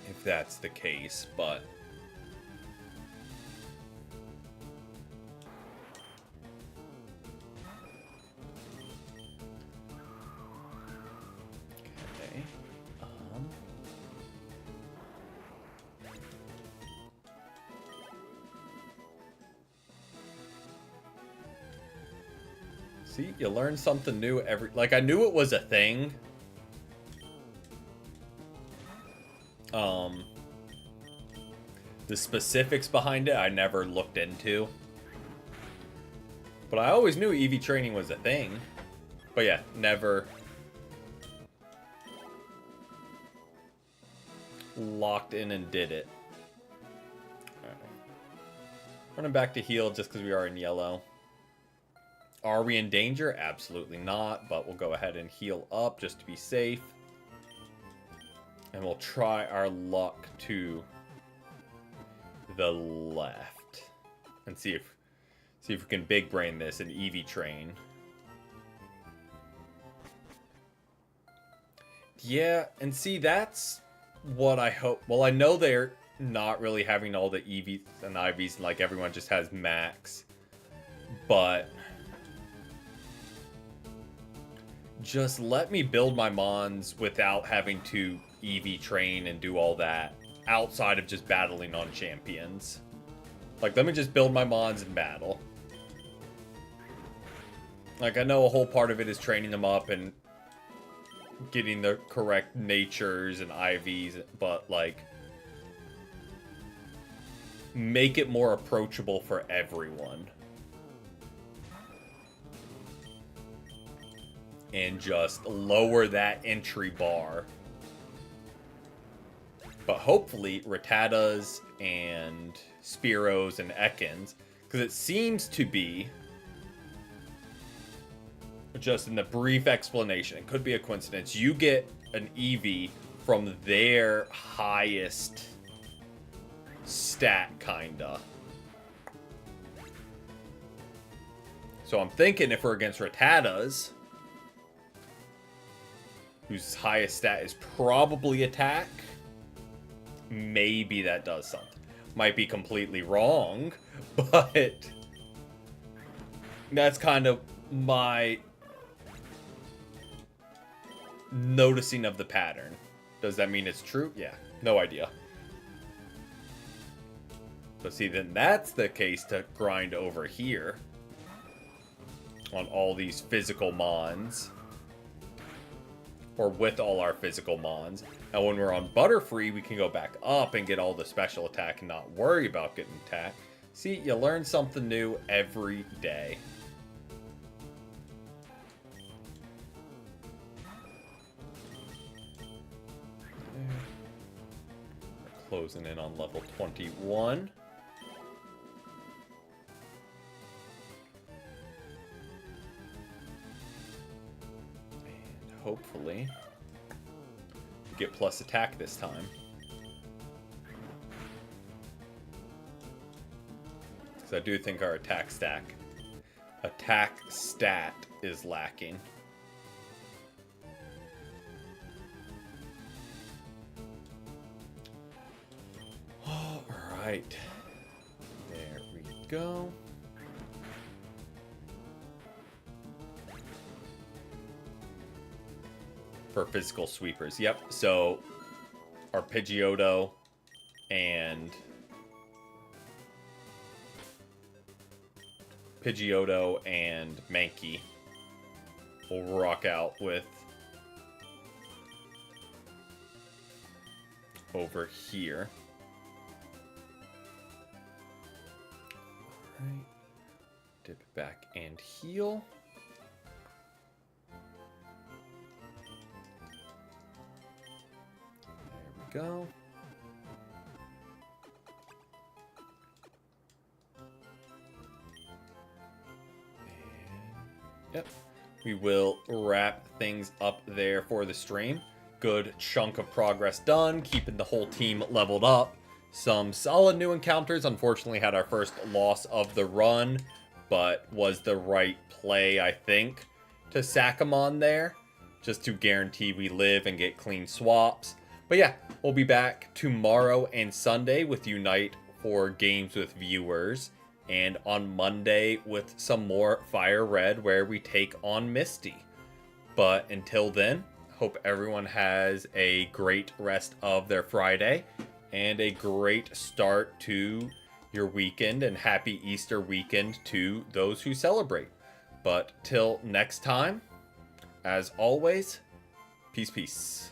if that's the case, but... Okay. See, you learn something new every... Like, I knew it was a thing. The specifics behind it, I never looked into. But I always knew EV training was a thing. But yeah, never locked in and did it. Alright. Running back to heal just because we are in yellow. Are we in danger? Absolutely not, but we'll go ahead and heal up just to be safe. And we'll try our luck to the left and see if we can big brain this and EV train. Yeah, and see, that's what I hope. Well, I know they're not really having all the EVs and IVs, and like everyone just has max, but just let me build my mons without having to EV train and do all that outside of just battling on champions. Like, let me just build my mons in battle. Like, I know a whole part of it is training them up and getting the correct natures and IVs, but like, make it more approachable for everyone. And just lower that entry bar. But hopefully, Rattatas and Spearows and Ekans, because it seems to be, just in the brief explanation, it could be a coincidence, you get an EV from their highest stat, kinda. So I'm thinking if we're against Rattatas, whose highest stat is probably attack, maybe that does something. Might be completely wrong, but that's kind of my noticing of the pattern. Does that mean it's true? Yeah, no idea. So see, then that's the case to grind over here on all these physical mons. Or with all our physical mons. And when we're on Butterfree, we can go back up and get all the special attack and not worry about getting attacked. See, you learn something new every day. We're closing in on level 21. Hopefully, we get plus attack this time. Because I do think our attack stat is lacking. Alright. There we go. For physical sweepers. Yep, so our Pidgeotto and Mankey will rock out with over here. All right. Dip it back and heal. There we go. Yep. We will wrap things up there for the stream. Good chunk of progress done, keeping the whole team leveled up. Some solid new encounters. Unfortunately, had our first loss of the run, but was the right play, I think, to sack them on there, just to guarantee we live and get clean swaps. But yeah, we'll be back tomorrow and Sunday with Unite for games with viewers. And on Monday with some more FireRed where we take on Misty. But until then, hope everyone has a great rest of their Friday and a great start to your weekend, and happy Easter weekend to those who celebrate. But till next time, as always, peace, peace.